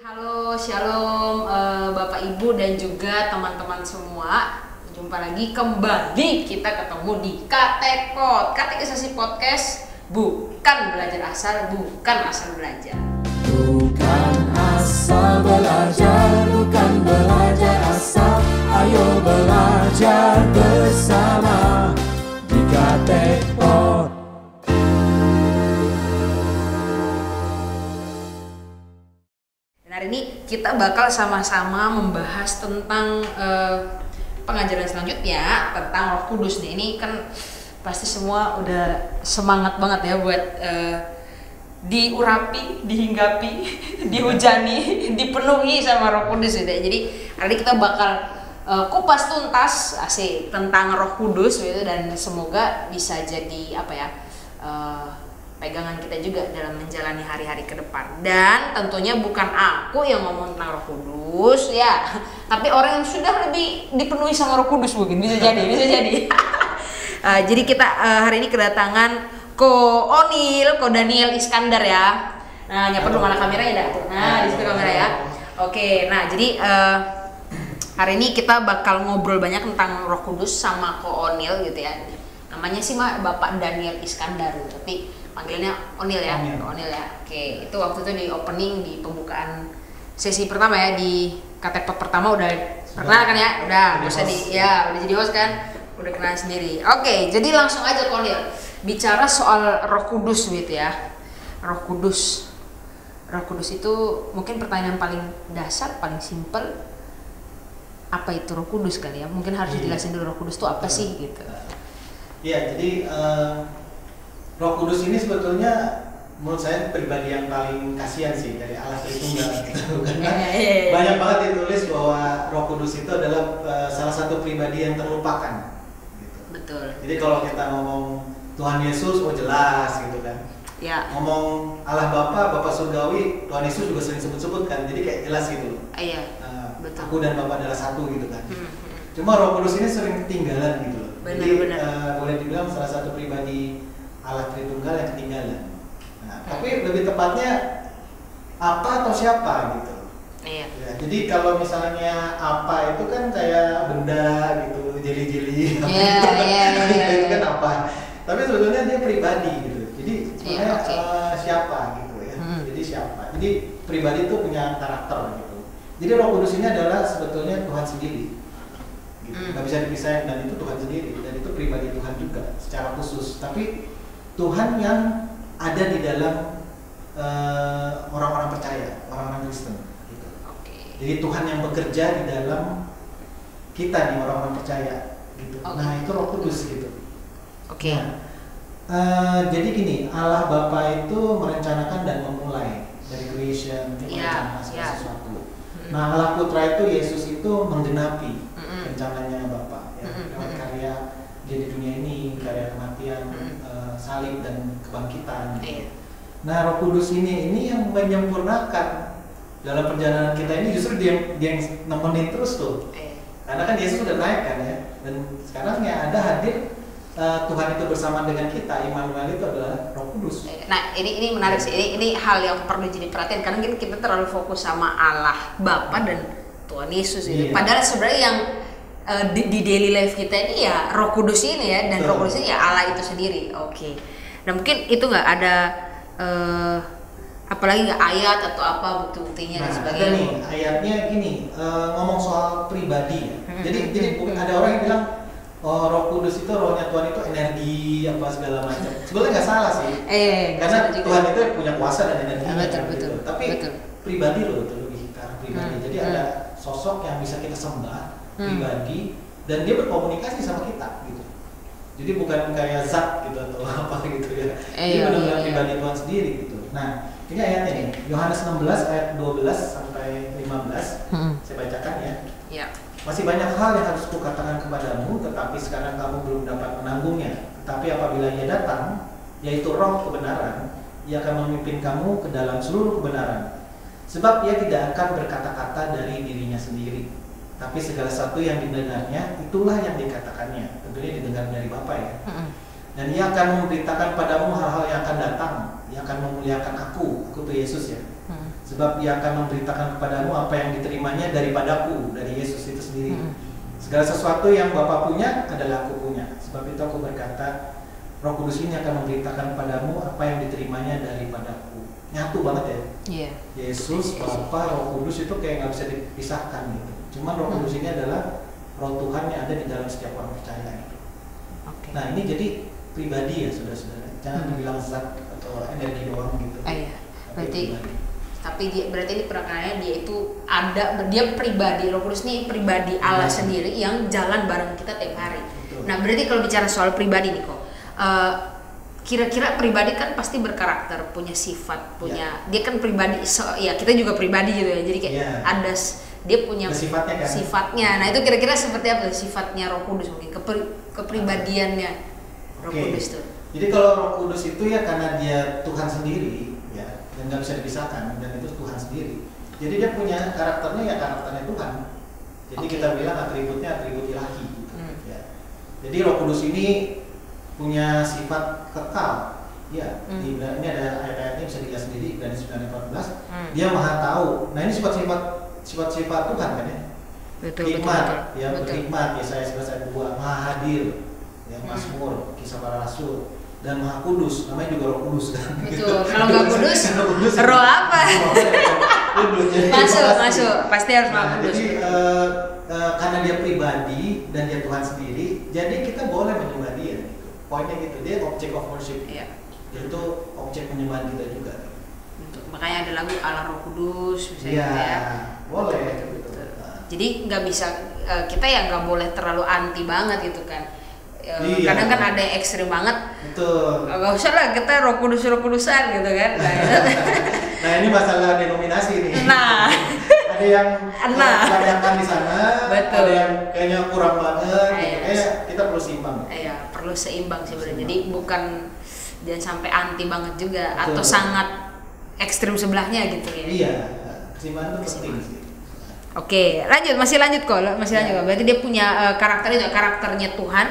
Halo, shalom Bapak Ibu dan juga teman-teman semua. Jumpa lagi kembali kita ketemu di Katekpot, Katekisasi Podcast. Bukan belajar asal, bukan asal belajar. Bukan asal belajar, bukan belajar asal. Ayo belajar bersama di Katekpot. Hari ini kita bakal sama-sama membahas tentang pengajaran selanjutnya tentang Roh Kudus nih. Ini kan pasti semua udah semangat banget ya buat diurapi, dihinggapi, dihujani, dipenuhi sama Roh Kudus gitu ya. Jadi hari ini kita bakal kupas tuntas asik tentang Roh Kudus gitu, dan semoga bisa jadi apa ya, pegangan kita juga dalam menjalani hari-hari ke depan. Dan tentunya bukan aku yang ngomong tentang Roh Kudus ya, tapi orang yang sudah lebih dipenuhi sama Roh Kudus mungkin bisa jadi. Jadi kita hari ini kedatangan Ko Daniel Iskandar ya. Nah, nyapa dulu, mana kameranya dah. Nah, di situ kamera ya. Oke, nah jadi hari ini kita bakal ngobrol banyak tentang Roh Kudus sama Ko Onil gitu ya. Namanya sih Bapak Daniel Iskandar, tapi panggilnya Onil ya, Onil ya. Oke, itu waktu itu di opening, di pembukaan sesi pertama ya, di Katekpot pertama udah perkenalkan ya, udah bisa udah jadi host kan, udah kenal sendiri. Oke, jadi langsung aja Onil bicara soal Roh Kudus gitu ya. Roh Kudus itu mungkin pertanyaan paling dasar, paling simpel. Apa itu Roh Kudus kali ya? Mungkin harus dijelasin dulu Roh Kudus itu apa sih gitu. Iya, jadi Roh Kudus ini sebetulnya menurut saya pribadi yang paling kasihan sih dari Allah Tritunggal gitu. Karena banyak banget ditulis bahwa Roh Kudus itu adalah salah satu pribadi yang terlupakan gitu. Betul. Jadi kalau kita ngomong Tuhan Yesus, oh jelas gitu kan. Ya. Ngomong Allah Bapa surgawi, Tuhan Yesus juga sering sebut-sebut kan. Jadi kayak jelas gitu. Iya. Betul. Aku dan Bapa adalah satu gitu kan. Cuma Roh Kudus ini sering ketinggalan gitu loh. Jadi boleh dibilang salah satu pribadi Allah Tritunggal yang ketinggalan. Nah, tapi lebih tepatnya apa atau siapa gitu. Iya. Ya, jadi kalau misalnya apa itu kan kayak benda gitu, jeli-jeli. Iya. Itu kan apa. Tapi sebetulnya dia pribadi gitu. Jadi sebenarnya siapa gitu ya. Jadi siapa. Jadi pribadi itu punya karakter gitu. Jadi Roh Kudus ini adalah sebetulnya Tuhan sendiri. Gitu. Gak bisa dipisahin, dan itu Tuhan sendiri, dan itu pribadi Tuhan juga secara khusus. Tapi Tuhan yang ada di dalam orang-orang percaya, orang-orang Kristen gitu. Jadi Tuhan yang bekerja di dalam kita nih, orang-orang percaya gitu. Nah, itu Roh Kudus gitu. Jadi gini, Allah Bapa itu merencanakan dan memulai dari creation, merencanakan segala sesuatu. Nah, Allah Putra itu, Yesus itu menggenapi rencananya Bapa ya, lewat karya dia di dunia ini, karya kematian, salib dan kebangkitan gitu. Nah, Roh Kudus ini yang menyempurnakan dalam perjalanan kita ini, justru dia yang nemenin terus tuh. Karena kan Yesus sudah naik kan ya, dan sekarang yang ada hadir Tuhan itu bersama dengan kita. Immanuel itu adalah Roh Kudus. Nah, ini menarik sih. Ini hal yang perlu jadi perhatian, karena kita terlalu fokus sama Allah Bapa dan Tuhan Yesus gitu. Padahal sebenarnya yang di daily life kita ini ya Roh Kudus ini ya, dan Roh Kudus ini ya Allah itu sendiri. Nah, mungkin itu nggak ada apalagi nggak ayat atau apa bukti-buktinya dan sebagainya. Ada nih ayatnya gini, ngomong soal pribadi ya. Jadi ada orang yang bilang Roh Kudus itu rohnya Tuhan itu energi apa segala macam. Sebenarnya nggak salah sih. Karena Tuhan itu punya kuasa dan energi. Betul. Tapi pribadi loh, itu lebih ke arah pribadi. Jadi ada sosok yang bisa kita sembah, pribadi, dan dia berkomunikasi sama kita gitu. Jadi bukan kayak zat gitu atau apa gitu ya. Dia benar-benar pribadi Tuhan sendiri gitu. Nah, ini ayatnya nih, Yohanes 16 ayat 12 sampai 15. Saya bacakan ya. Iya. Masih banyak hal yang harus kukatakan kepadamu, tetapi sekarang kamu belum dapat menanggungnya. Tetapi apabila Ia datang, yaitu Roh kebenaran, Ia akan memimpin kamu ke dalam seluruh kebenaran. Sebab Ia tidak akan berkata-kata dari dirinya sendiri, tapi segala sesuatu yang didengarnya, itulah yang dikatakannya. Tentunya didengar dari Bapa ya. Dan Ia akan memberitakan padamu hal-hal yang akan datang. Ia akan memuliakan aku Aku tuh Yesus ya. Sebab Ia akan memberitakan kepadamu apa yang diterimanya daripadaku, dari Yesus itu sendiri. Segala sesuatu yang Bapa punya adalah aku punya. Sebab itu aku berkata, Roh Kudus ini akan memberitakan kepadamu apa yang diterimanya daripadaku. Nyatu banget ya. Iya. Yesus, Bapa, Roh Kudus itu kayak nggak bisa dipisahkan gitu. Cuman Roh Kudus ini adalah Roh Tuhan yang ada di dalam setiap orang percaya gitu. Nah ini jadi pribadi ya saudara-saudara. Jangan dibilang zat atau energi doang gitu. Iya. Tapi berarti ini perangannya dia itu ada, dia pribadi, Roh Kudus ini pribadi Allah sendiri yang jalan bareng kita tiap hari. Betul. Nah berarti kalau bicara soal pribadi nih kok, kira-kira pribadi kan pasti berkarakter, punya sifat, punya dia kan pribadi, ya kita juga pribadi gitu ya. Jadi kayak ada dia punya sifatnya kan? Sifatnya. Nah itu kira-kira seperti apa sifatnya Roh Kudus mungkin kepribadiannya Roh Kudus tuh. Jadi kalau Roh Kudus itu ya karena dia Tuhan sendiri ya, dan nggak bisa dipisahkan, dan itu Tuhan sendiri. Jadi dia punya karakternya ya karakternya Tuhan. Jadi kita bilang atributnya atribut ilahi gitu, ya. Jadi Roh Kudus ini punya sifat kekal. Ya, ini ada ayat-ayatnya bisa dilihat sendiri dari 9:14. Dia Maha Tahu. Nah, ini sifat-sifat Tuhan kan ya. Hikmat, ya berhikmat, Yesaya 11 ayat 2, Maha Hadir, ya Mazmur, Kisah Para Rasul, dan Maha Kudus, namanya juga Roh Kudus kan. Betul. Kalau nggak kudus, roh apa? Masuk, pasti harus Maha Kudus. Jadi karena dia pribadi dan dia Tuhan sendiri, jadi kita boleh menyembah dia. Gitu. Poinnya gitu, dia object of worship. Dia itu objek penyembahan kita juga. Makanya ada lagu Allah Roh Kudus misalnya ya. Boleh. Gitu. Jadi nggak bisa kita ya nggak boleh terlalu anti banget gitu kan. Kadang kan ada yang ekstrim banget. Betul. Gak usah lah kita Roh Kudusan gitu kan. Nah ini masalah denominasi nih. Nah. Ada yang kebanyakan di sana. Betul. Ada yang kayaknya kurang banget. Gitu. Kayak kita perlu seimbang. Iya perlu seimbang sih benar. Jadi bukan jangan sampai anti banget juga. Betul. Atau sangat ekstrim sebelahnya gitu ya. Iya. Keseimbangan itu penting sih. Oke, masih lanjut kok. Berarti dia punya karakternya Tuhan.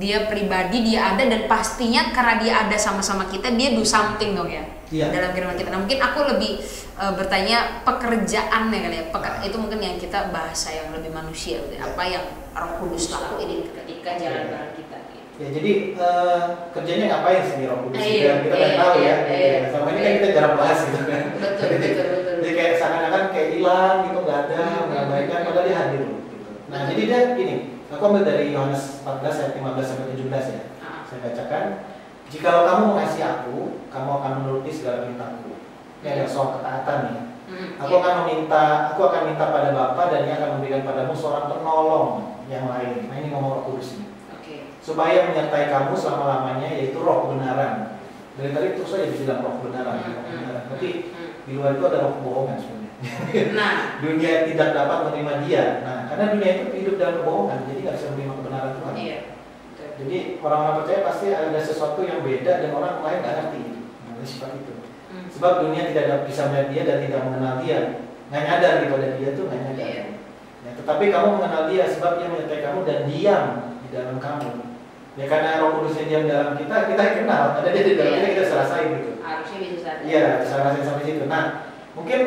Dia pribadi, dia ada, dan pastinya karena dia ada sama-sama kita, dia do something dong ya dalam kehidupan kita. Nah mungkin aku lebih bertanya pekerjaannya kali ya. Itu mungkin yang kita bahasa yang lebih manusia gitu. Apa yang Roh Kudus lakuin ketika jalan bareng kita gitu. Ya jadi kerjanya ngapain sih Roh Kudus? Kita kan tahu ya. Selama ini kan kita jarang bahas gitu kan. Betul. Jadi kayak seakan-akan kayak hilang gitu, nggak ada, nggak baikkan, padahal dia hadir gitu. Nah jadi dia gini, aku ambil dari Yohanes 14 ayat 15-17 ya. Saya bacakan, jikalau kamu mengasihi aku, kamu akan menuruti segala perintahku. Ini ada soal ketaatan nih. Aku akan minta pada Bapa, dan Ia akan memberikan padamu seorang penolong yang lain. Nah ini ngomong Roh Kudus ini. Supaya menyertai kamu selama-lamanya, yaitu Roh kebenaran. Dari tadi terus saja bilang Roh kebenaran. Tapi di luar itu ada roh kebohongan sebenarnya. Nah, dunia tidak dapat menerima dia. Nah, karena dunia itu hidup dalam kebohongan, jadi nggak bisa menerima kebenaran Tuhan. Iya. Jadi orang-orang percaya pasti ada sesuatu yang beda dan orang lain nggak ngerti. Nah, sifat itu. Sebab dunia tidak bisa melihat dia dan tidak mengenal dia. Nggak nyadar kepada dia tuh nggak nyadar. Iya. Ya, tetapi kamu mengenal dia sebab dia menyertai kamu dan diam di dalam kamu. Ya karena Roh Kudusnya diam dalam kita kenal. Ada dia di dalam kita bisa rasain gitu. Harusnya bisa sadar. Iya, bisa rasain sampai situ. Nah, mungkin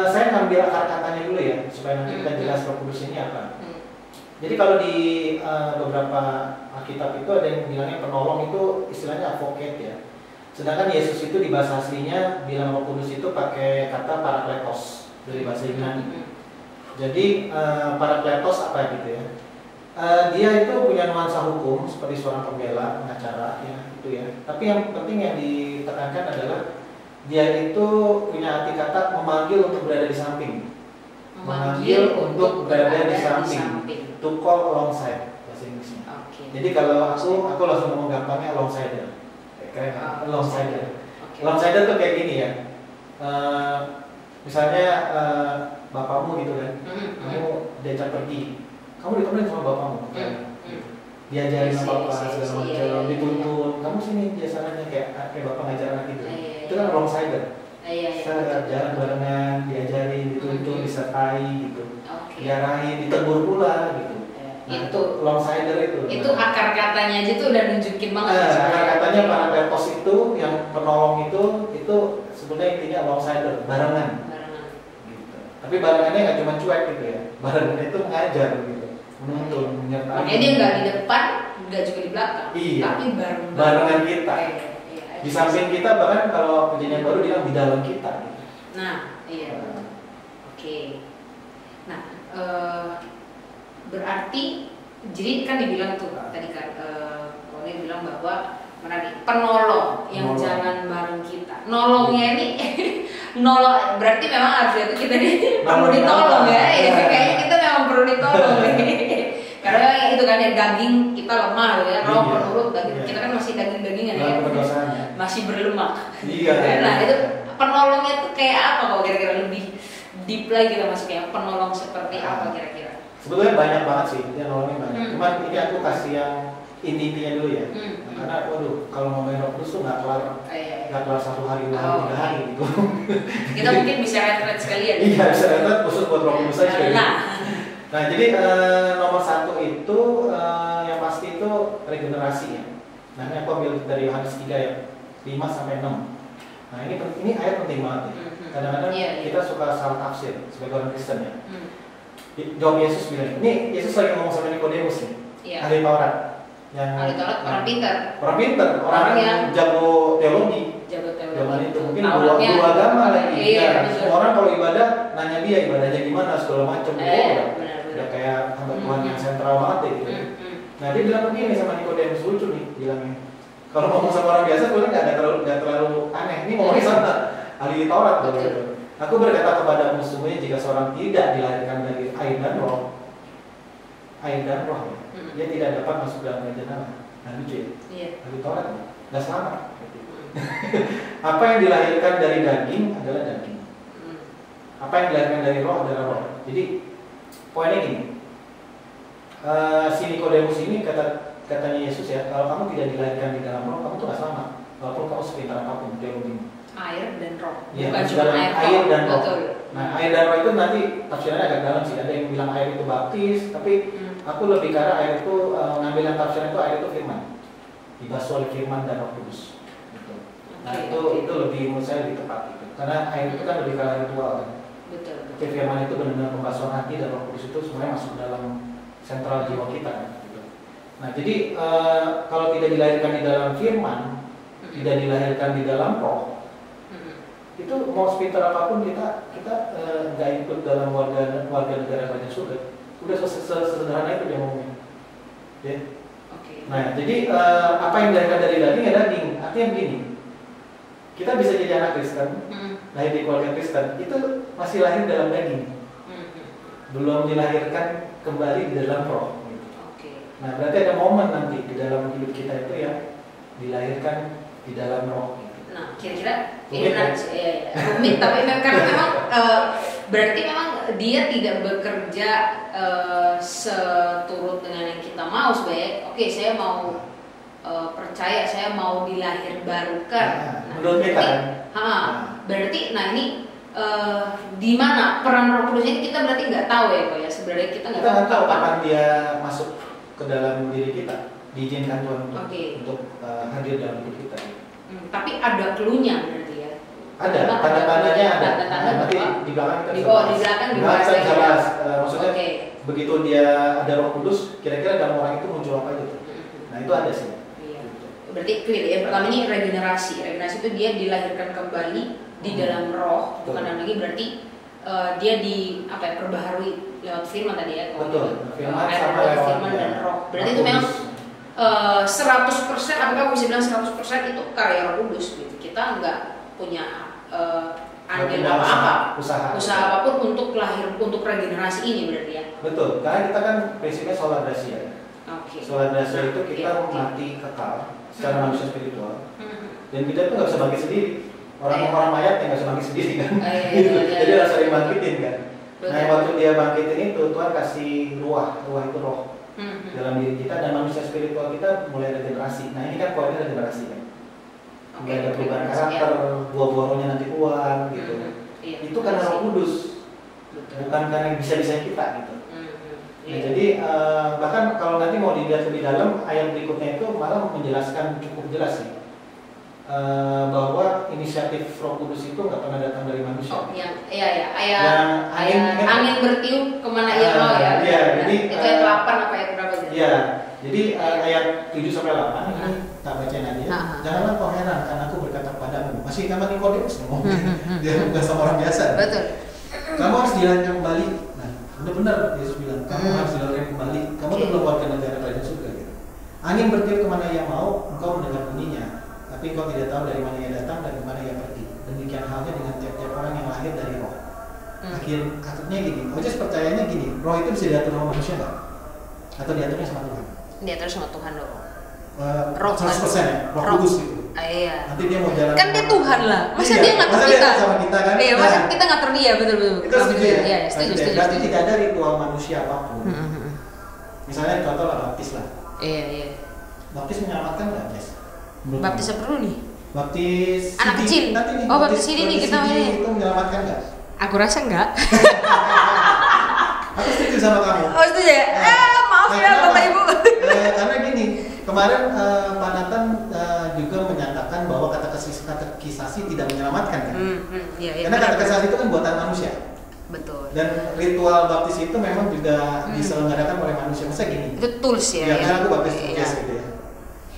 saya ngambil akar katanya dulu ya, supaya nanti kita jelas Roh Kudus ini apa. Jadi kalau di beberapa Alkitab itu ada yang bilangnya penolong, itu istilahnya advocate ya. Sedangkan Yesus itu di bahasa aslinya bilang Roh Kudus itu pakai kata parakletos dari bahasa Yunani. Jadi parakletos apa gitu ya? Dia itu punya nuansa hukum seperti seorang pembela, pengacara ya itu ya. Tapi yang penting yang ditekankan adalah dia itu punya arti kata memanggil untuk berada di samping. Memanggil untuk berada di samping. To call alongside bahasa Inggrisnya. Jadi kalau aku langsung ngomong gampangnya alongside. Kayak alongside. Alongside itu kayak gini ya. Misalnya bapakmu gitu kan. Kamu diajak pergi. Kamu ditemenin sama bapakmu. Diajarin sama bapak segala macam, dituntun. Kamu sini biasanya kayak bapak ngajar anak gitu. Itu kan alongside. Kita jalan barengan, diajarin, dituntun, disertai gitu. Diarahin, ditegur pula gitu. Nah, itu longsider itu. Itu akar katanya aja tuh udah nunjukin banget. Akar katanya Parapetos itu yang penolong itu sebenarnya intinya longsider, barengan. Gitu. Tapi barengannya nggak cuma cuek gitu ya. Barengannya itu ngajar gitu, menuntun, menyertai. Makanya dia nggak di depan, nggak juga di belakang. Iya. Tapi barengan kita. Iya. Di samping kita, bahkan kalau perjanjian baru bilang di dalam kita. Gitu. Nah, iya. Oke. Nah, berarti jadi kan dibilang tuh tadi kan Kone bilang bahwa mana nih penolong yang jangan bareng kita. Nolongnya ini nolong berarti memang harus itu kita nih perlu ditolong ya. Kayaknya kita memang perlu ditolong nih. Karena itu kan ya daging kita lemah ya, roh penurut daging kita kan masih daging-dagingan ya. Masih berlemak. Iya. Nah, itu penolongnya tuh kayak apa kalau kira-kira lebih deep lagi kita masuknya penolong seperti apa kira-kira? Sebetulnya banyak banget sih, dia nolongin banyak. Cuman ini aku kasih yang intinya dulu ya. Karena waduh, kalau ngomongin Roh Kudus tuh nggak kelar 1 hari, 2 hari, 3 hari gitu. Kita mungkin bisa retret sekalian. Iya, bisa retret khusus buat Roh Kudus aja. Nah, jadi nomor 1 itu yang pasti itu regenerasi ya. Nah, ini aku ambil dari Yohanes 3 ya, 5 sampai 6. Nah, ini ayat penting banget ya. Kadang-kadang kita suka salah tafsir sebagai orang Kristen ya. Jawab Yesus bilang, ini Yesus lagi ngomong sama Nikodemus nih, ahli Taurat, ahli Taurat orang pintar, orang yang jago teologi, zaman itu mungkin dua agama lagi. Semua orang kalau ibadah nanya dia ibadahnya gimana segala macam, udah kayak hamba Tuhan yang sentral banget ya, gitu. Nah dia bilang begini sama Nikodemus, lucu nih bilangnya, kalau ngomong sama orang biasa gue nggak terlalu aneh, ini ngomongnya sama ahli Taurat gitu. Aku berkata kepadamu sesungguhnya jika seorang tidak dilahirkan dari air dan roh ya, dia tidak dapat masuk dalam kerajaan Allah. Nah lucu ya, ahli Taurat nggak selamat. Apa yang dilahirkan dari daging adalah daging. Apa yang dilahirkan dari roh adalah roh. Jadi poinnya gini, si Nikodemus ini katanya Yesus ya, kalau kamu tidak dilahirkan di dalam roh, kamu tuh nggak selamat. Walaupun kamu sepintar apapun teologinya. Air dan roh, ya, bukan cuma air dan roh. Betul. Nah, air dan roh itu nanti tafsirannya agak dalam sih. Ada yang bilang air itu baptis, tapi aku lebih ke arah air itu ngambil yang tafsiran itu air itu firman, dibasuh oleh firman dan Roh Kudus. Gitu. Nah itu lebih menurut saya lebih tepat gitu. Karena air itu kan lebih ke arah ritual kan. Betul. Tapi firman itu benar-benar pembasuhan hati dan Roh Kudus itu sebenarnya masuk dalam sentral jiwa kita kan. Gitu. Nah jadi kalau tidak dilahirkan di dalam firman, tidak dilahirkan di dalam roh, itu mau sepintar apapun kita nggak ikut dalam warga negara kerajaan surga. Udah sesederhana itu dia ngomongnya. Ya. Nah jadi apa yang dilahirkan dari daging ya daging. Artinya begini, kita bisa jadi anak Kristen, lahir di keluarga Kristen, itu masih lahir dalam daging, belum dilahirkan kembali di dalam roh. Gitu. Nah berarti ada momen nanti di dalam hidup kita itu yang dilahirkan di dalam roh. Nah, kira-kira rumit, tapi karena memang berarti memang dia tidak bekerja seturut dengan yang kita mau sebenarnya. Oke, saya mau percaya, saya mau dilahir barukan. Menurut kita. Berarti, nah ini di mana peran Roh Kudus ini kita berarti nggak tahu ya, kok ya sebenarnya kita nggak tahu kapan dia masuk ke dalam diri kita, diizinkan Tuhan untuk hadir dalam hidup kita. Tapi ada clue-nya berarti ya. Ada, tanda-tandanya ada. Nanti di belakang kita bisa bahas. Maksudnya begitu dia ada Roh Kudus, kira-kira dalam orang itu muncul apa gitu. Nah itu ada sih. Iya. Berarti clear ya. Pertama ini regenerasi. Regenerasi itu dia dilahirkan kembali di dalam roh, bukan dalam lagi berarti dia perbaharui lewat firman tadi ya. Betul. Firman dan roh. Berarti itu memang 100%, apakah bisa bilang 100% itu karya Roh Kudus gitu. Kita nggak punya andil apa-apa, usaha apapun untuk untuk regenerasi ini berarti ya. Betul, karena kita kan prinsipnya sola gratia. Sola gratia itu kita mati kekal secara manusia spiritual. Dan kita itu nggak bisa bangkit sendiri. Orang-orang mayat yang nggak bisa bangkit sendiri kan. Jadi harus sering bangkitin kan. Nah waktu dia bangkitin itu Tuhan kasih ruah itu roh dalam diri kita, dan manusia spiritual kita mulai regenerasi. Nah ini kan poinnya regenerasi kan. Mulai ada perubahan karakter, buah-buah rohnya nanti keluar gitu. Itu karena Roh Kudus, bukan karena bisa-bisa kita gitu. Nah, jadi bahkan kalau nanti mau dilihat lebih dalam, ayat berikutnya itu malah menjelaskan cukup jelas sih bahwa inisiatif Roh Kudus itu nggak pernah datang dari manusia. Oh iya, ayat angin bertiup kemana ia mau ya. Iya, jadi itu ayat 8 apa ayat berapa gitu? Iya, jadi ayat 7-8 ini tak bacain aja. Janganlah kau heran karena aku berkata padamu, masih sama Nikodemus ngomong, dia bukan sama orang biasa. Betul. Kamu harus dilanjutkan kembali. Nah, benar-benar Yesus bilang, kamu harus dilanjutkan kembali. Kamu tuh belum warga negara kerajaan surga. Gitu. Angin bertiup kemana ia mau, engkau mendengar bunyinya, tapi engkau tidak tahu dari mana ia datang dan kemana ia pergi. Demikian halnya dengan tiap-tiap orang yang lahir dari roh. Akhirnya gini, Ojes percayanya gini, roh itu bisa diatur sama manusia nggak? Atau diaturnya sama Tuhan? Diatur sama Tuhan dong. Roh 100% ya, roh kudus gitu. Iya. Nanti dia mau jalan. Kan dia Tuhan lah. Masa iya, dia ngatur kita? Dia sama kita kan? Iya, masa kita ngatur dia betul. Itu setuju ya? Iya, setuju. Berarti tidak ada ritual manusia apapun. Misalnya contoh lah baptis lah. Iya. Baptis menyelamatkan nggak, Jess? Baptis apa dulu nih? Baptis anak CD. kecil. Nanti nih. Oh, baptis ini nih kita ini. Itu menyelamatkan nggak? Aku rasa enggak. Aku setuju sama kamu. Oh, setuju ya? Maaf ya Bapak Ibu. Karena gini, kemarin Pak Nathan juga menyatakan bahwa kata kisasi tidak menyelamatkan kan? Iya. Karena kata kisasi itu kan buatan manusia. Betul. Dan ritual baptis itu memang juga diselenggarakan oleh manusia. Masa gini? Itu tools ya. Ya, kan aku baptis Ojes gitu ya.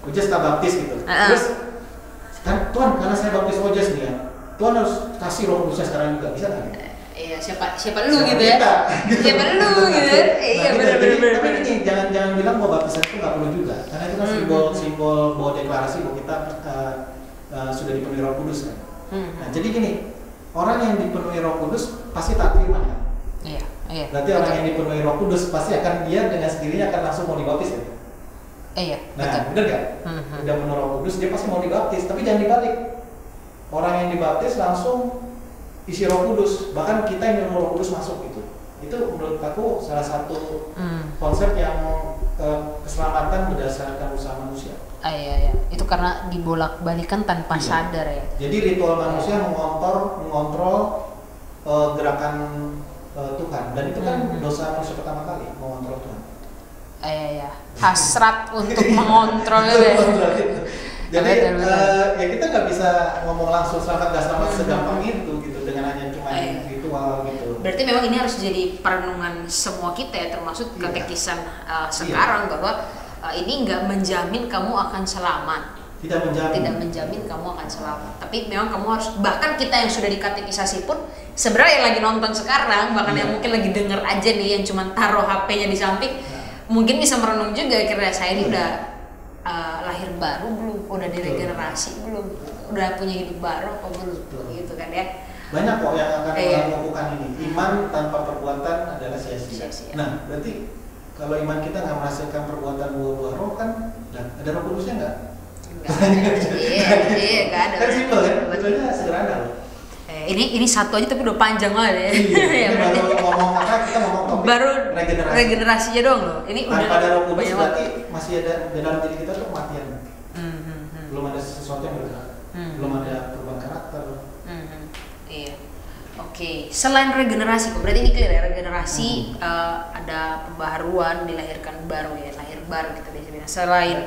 Ojes tak baptis gitu. Terus kan Tuhan, karena saya baptis Ojes nih ya, Tuhan harus kasih Roh Kudusnya sekarang juga, bisa nggak? Iya, siapa lu gitu ya? Siapa lu gitu? Iya, benar. Tapi ini jangan bilang bahwa baptisan itu nggak perlu juga, karena itu kan simbol bahwa deklarasi bahwa kita sudah dipenuhi Roh Kudus kan. Nah, jadi gini, orang yang dipenuhi Roh Kudus pasti taat firman kan? Iya. Berarti orang yang dipenuhi Roh Kudus pasti akan dia dengan sendirinya akan langsung mau dibaptis kan? Iya. Nah, bener nggak? Udah penuh Roh Kudus dia pasti mau dibaptis, tapi jangan dibalik. Orang yang dibaptis langsung isi Roh Kudus, bahkan kita yang Roh Kudus masuk gitu. Itu menurut aku salah satu konsep yang keselamatan berdasarkan usaha manusia. Iya. Itu karena dibolak-balikan tanpa sadar ya. Jadi ritual manusia mengontrol gerakan Tuhan, dan itu kan dosa manusia pertama kali, mengontrol Tuhan. Iya. Hasrat untuk mengontrol itu. Jadi ya kita nggak bisa ngomong langsung selamat gak selamat segampang itu gitu dengan hanya cuma ritual gitu. Berarti memang ini harus jadi perenungan semua kita ya, termasuk katekisan sekarang bahwa ini nggak menjamin kamu akan selamat. Tidak menjamin kamu akan selamat. Tapi memang kamu harus, bahkan kita yang sudah dikatekisasi pun sebenarnya yang lagi nonton sekarang, bahkan yang mungkin lagi denger aja nih yang cuma taruh HP-nya di samping, mungkin bisa merenung juga kira saya ini udah lahir baru belum, udah diregenerasi belum, udah punya hidup baru apa belum, gitu kan ya. Banyak kok yang akan melakukan ini. Iman tanpa perbuatan adalah sia-sia. Nah, berarti kalau iman kita nggak menghasilkan perbuatan buah-buah roh kan, ada Roh Kudusnya nggak? Iya, nggak ada. Kan simpel kan, betulnya sederhana loh. Ini satu aja tapi udah panjang banget ya. Iya, baru ngomong kita ngomong topik baru regenerasinya doang loh. Ini udah pada Roh Kudus berarti masih ada dalam diri kita tuh kematian. Belum ada sesuatu yang bergerak. Belum ada perubahan karakter. Iya. Oke, selain regenerasi, berarti ini clear ya, regenerasi ada pembaharuan, dilahirkan baru ya, lahir baru kita biasa bilang. Selain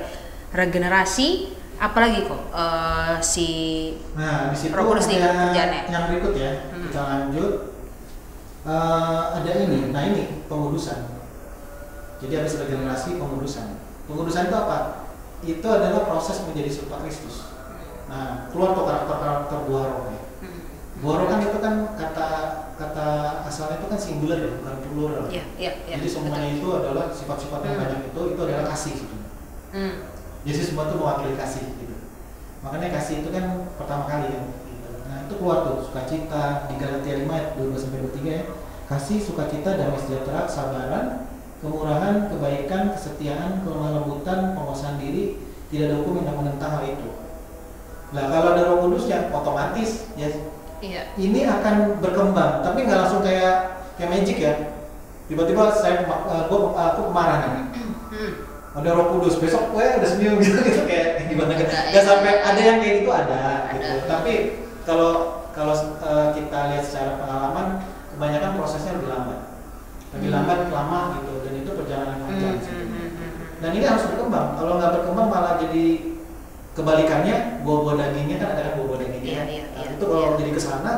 regenerasi, apalagi kok nah, di situ Roh Kudus ada yang berikut ya. Kita lanjut. Ada ini. Nah, ini pengudusan. Jadi habis regenerasi, pengudusan. Pengudusan itu apa? Itu adalah proses menjadi serupa Kristus. Nah, keluar tuh karakter buah roh ya. Buah roh kan itu kan kata asalnya itu kan singular ya, bukan plural. Iya. Jadi semuanya itu adalah sifat-sifat yang banyak itu adalah kasih gitu. Jadi semua itu mewakili kasih gitu. Makanya kasih itu kan pertama kali ya. Gitu. Nah, itu keluar tuh sukacita di Galatia 5 ayat 22-23 ya. Kasih, sukacita, damai sejahtera, kesabaran, kemurahan, kebaikan, kesetiaan, kelemah lembutan, penguasaan diri, tidak ada hukum yang menentang hal itu. Nah, kalau ada Roh Kudus ya otomatis ya ini akan berkembang, tapi nggak langsung kayak magic ya. Tiba-tiba aku kemarahan. Ada Roh Kudus, besok udah senyum gitu kayak gimana kan? Nggak sampai ada yang kayak gitu ada. Gitu. Tapi kalau kita lihat secara pengalaman, kebanyakan prosesnya lebih lambat, lama gitu, dan itu perjalanan panjang. Dan ini harus berkembang. Kalau nggak berkembang malah jadi kebalikannya, buah-buah dagingnya kan ada kan buah-buah dagingnya. Nah, itu kalau jadi kesana,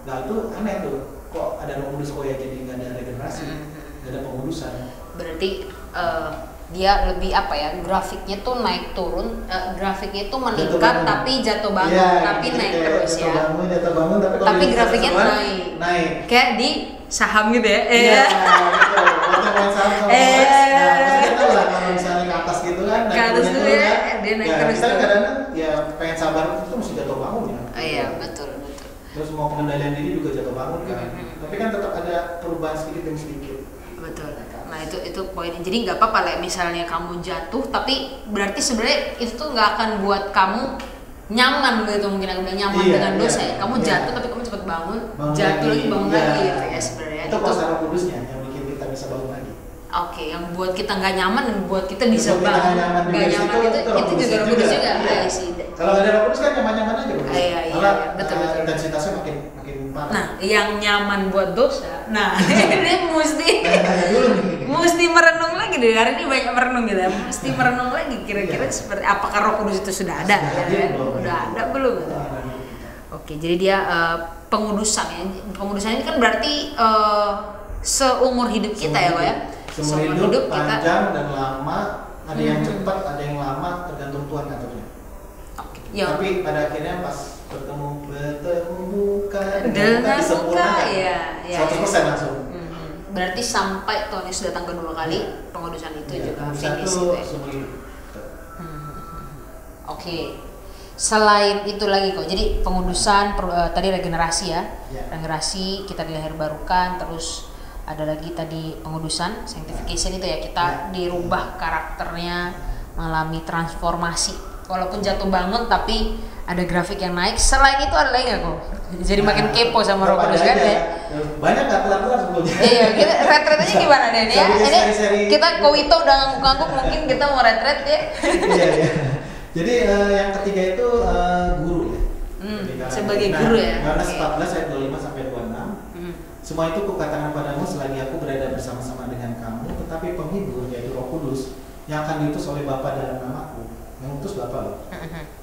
nah itu aneh tuh. Kok ada Roh Kudus kok ya jadi nggak ada regenerasi, nggak ada pengudusan. Berarti dia lebih apa ya, grafiknya tuh naik turun, grafiknya tuh meningkat tapi jatuh bangun, tapi naik terus ya. Jatuh bangun tapi grafiknya naik. Kayak di saham gitu ya. Iya, betul. Waktu main saham sama nah kita lah kalau misalnya ke atas gitu kan, ke atas dulu ya, dia naik terus. Kita kadang-kadang ya pengen sabar itu mesti jatuh bangun ya. Iya, betul. Terus mau pengendalian diri juga jatuh bangun kan. Tapi kan tetap ada perubahan sedikit demi sedikit. Betul. Nah itu poinnya. Jadi nggak apa-apa lah misalnya kamu jatuh, tapi berarti sebenarnya itu tuh nggak akan buat kamu nyaman gitu, mungkin agak nyaman dengan dosa ya. Kamu jatuh tapi kamu cepat bangun jatuh lagi bangun lagi gitu ya sebenarnya. Itu kuasa Roh Kudusnya yang bikin kita bisa bangun lagi. Oke, yang buat kita nggak nyaman dan buat kita bisa bangun nggak nyaman itu juga Roh Kudus juga. Iya sih. Kalau ada Roh Kudus kan nyaman-nyaman aja Bro. Iya, betul. Intensitasnya makin parah. Nah, yang nyaman buat dosa. Nah, ini mesti merenung lagi deh. Hari ini banyak merenung gitu ya. Mesti merenung lagi kira-kira seperti apakah Roh Kudus itu sudah ada? Udah ada belum? Oke, jadi dia pengudusan ya. Pengudusan ini kan berarti seumur hidup kita ya, Pak ya. Seumur hidup panjang dan lama, ada yang cepat, ada yang lama, tergantung Tuhan aturnya. Tapi pada akhirnya pas bertemu bukan dengan buka ya 100% langsung. Berarti sampai Tuhan Yesus datang kedua kali, pengudusan itu juga finish itu ya. Oke. Selain itu lagi kok, jadi pengudusan tadi regenerasi ya. Regenerasi kita dilahirbarukan, terus ada lagi tadi pengudusan, sanctification itu ya, kita dirubah karakternya, mengalami transformasi. Walaupun jatuh bangun tapi ada grafik yang naik. Selain itu ada lagi nggak kok? Jadi makin kepo sama Roh Kudus kan ya? Banyak aturan sebelumnya. Iya, kita retretnya gimana deh ya? Ini kita Kowito udah ngangguk mungkin kita mau retret ya. Iya. Jadi yang ketiga itu guru ya. Sebagai guru ya. Yohanes 14 ayat 25 sampai 26. Semua itu kukatakan padamu selagi aku berada bersama-sama dengan kamu, tetapi penghibur yaitu Roh Kudus yang akan diutus oleh Bapa dalam namaku. Yang utus Bapa loh.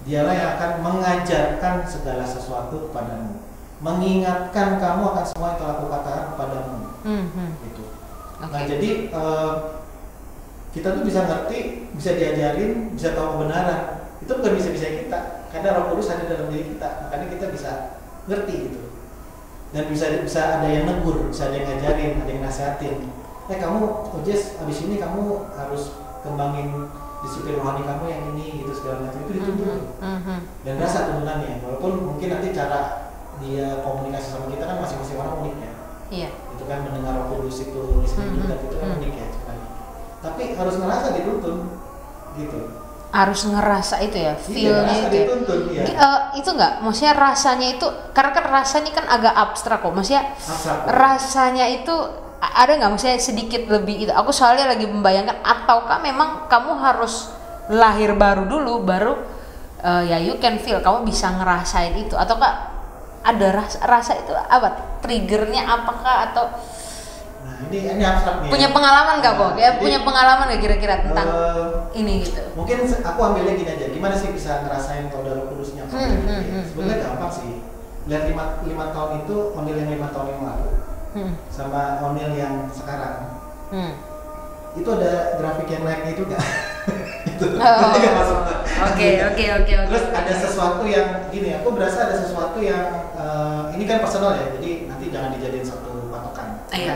Dialah yang akan mengajarkan segala sesuatu kepadamu, mengingatkan kamu akan semua yang telah kukatakan kepadamu. Gitu. Nah jadi kita tuh bisa ngerti, bisa diajarin, bisa tahu kebenaran. Itu bukan bisa-bisa kita, karena Roh Kudus ada dalam diri kita, makanya kita bisa ngerti gitu. Dan bisa ada yang negur, bisa ada yang ngajarin, ada yang nasihatin. Kamu, Jess, abis ini kamu harus kembangin disiplin rohani kamu yang ini gitu segala macam, itu dituntun. Dan rasa tuntunannya, walaupun mungkin nanti cara dia komunikasi sama kita kan masing-masing orang unik ya. Iya. Itu kan mendengar Roh Kudus itu listening juga itu kan unik ya ceritanya. Tapi harus ngerasa dituntun gitu. Harus ngerasa itu ya, feel-nya itu. Dituntun, ya. Itu enggak, maksudnya rasanya itu karena kan rasanya kan agak abstrak kok. Maksudnya rasanya itu ada nggak maksudnya sedikit lebih itu? Aku soalnya lagi membayangkan, ataukah memang kamu harus lahir baru dulu baru ya you can feel, kamu bisa ngerasain itu, ataukah ada rasa itu apa? Triggernya apakah atau? Nah ini abstrak nih. Punya pengalaman nggak kok? Kayak punya pengalaman nggak kira-kira tentang ini gitu? Mungkin aku ambilnya gini aja, gimana sih bisa ngerasain kalau ada Roh Kudusnya? Sebenarnya gampang sih. Lihat 5 tahun itu, Onil yang 5 tahun yang lalu. Sama Onil yang sekarang itu ada grafik yang naiknya itu nggak? Oke. Terus ada sesuatu yang gini, aku berasa ada sesuatu yang ini kan personal ya, jadi nanti jangan dijadiin satu patokan. Iya.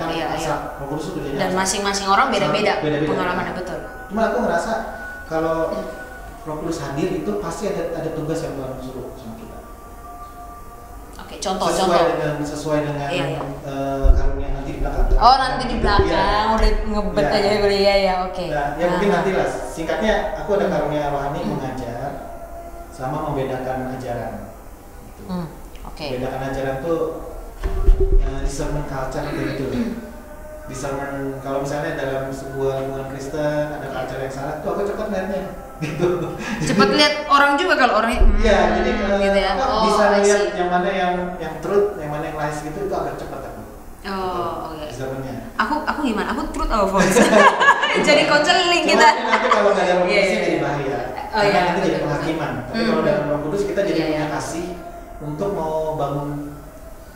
Roh Kudus itu dan masing-masing orang beda-beda pengalamannya, betul. Cuma aku ngerasa kalau Roh Kudus hadir itu pasti ada tugas yang Tuhan suruh sama kita. Contoh. Sesuai dengan karunia nanti di belakang. Oh, nanti di belakang udah ngebet aja kuliah ya, oke. Nah, ya mungkin nanti lah. Singkatnya, aku ada karunia rohani mengajar sama membedakan ajaran. Gitu. Membedakan ajaran tuh discernment culture gitu. Discernment kalau misalnya dalam sebuah hubungan Kristen ada culture yang salah, tuh aku cepat lihatnya. Gitu. Cepat lihat orang juga kalau orangnya. Iya, jadi gitu ya. Bisa lihat yang mana yang truth, yang mana yang lies gitu, itu agak cepat aku. Oke. Discernmentnya. Aku gimana? Aku truth atau false? Jadi konseling Cuma kita. ini nanti kalau nggak ada Roh Kudusnya jadi bahaya. Oh, Karena iya, nanti jadi betul. penghakiman. Tapi kalau ada Roh Kudus kita jadi Iya, punya iya. kasih untuk mau bangun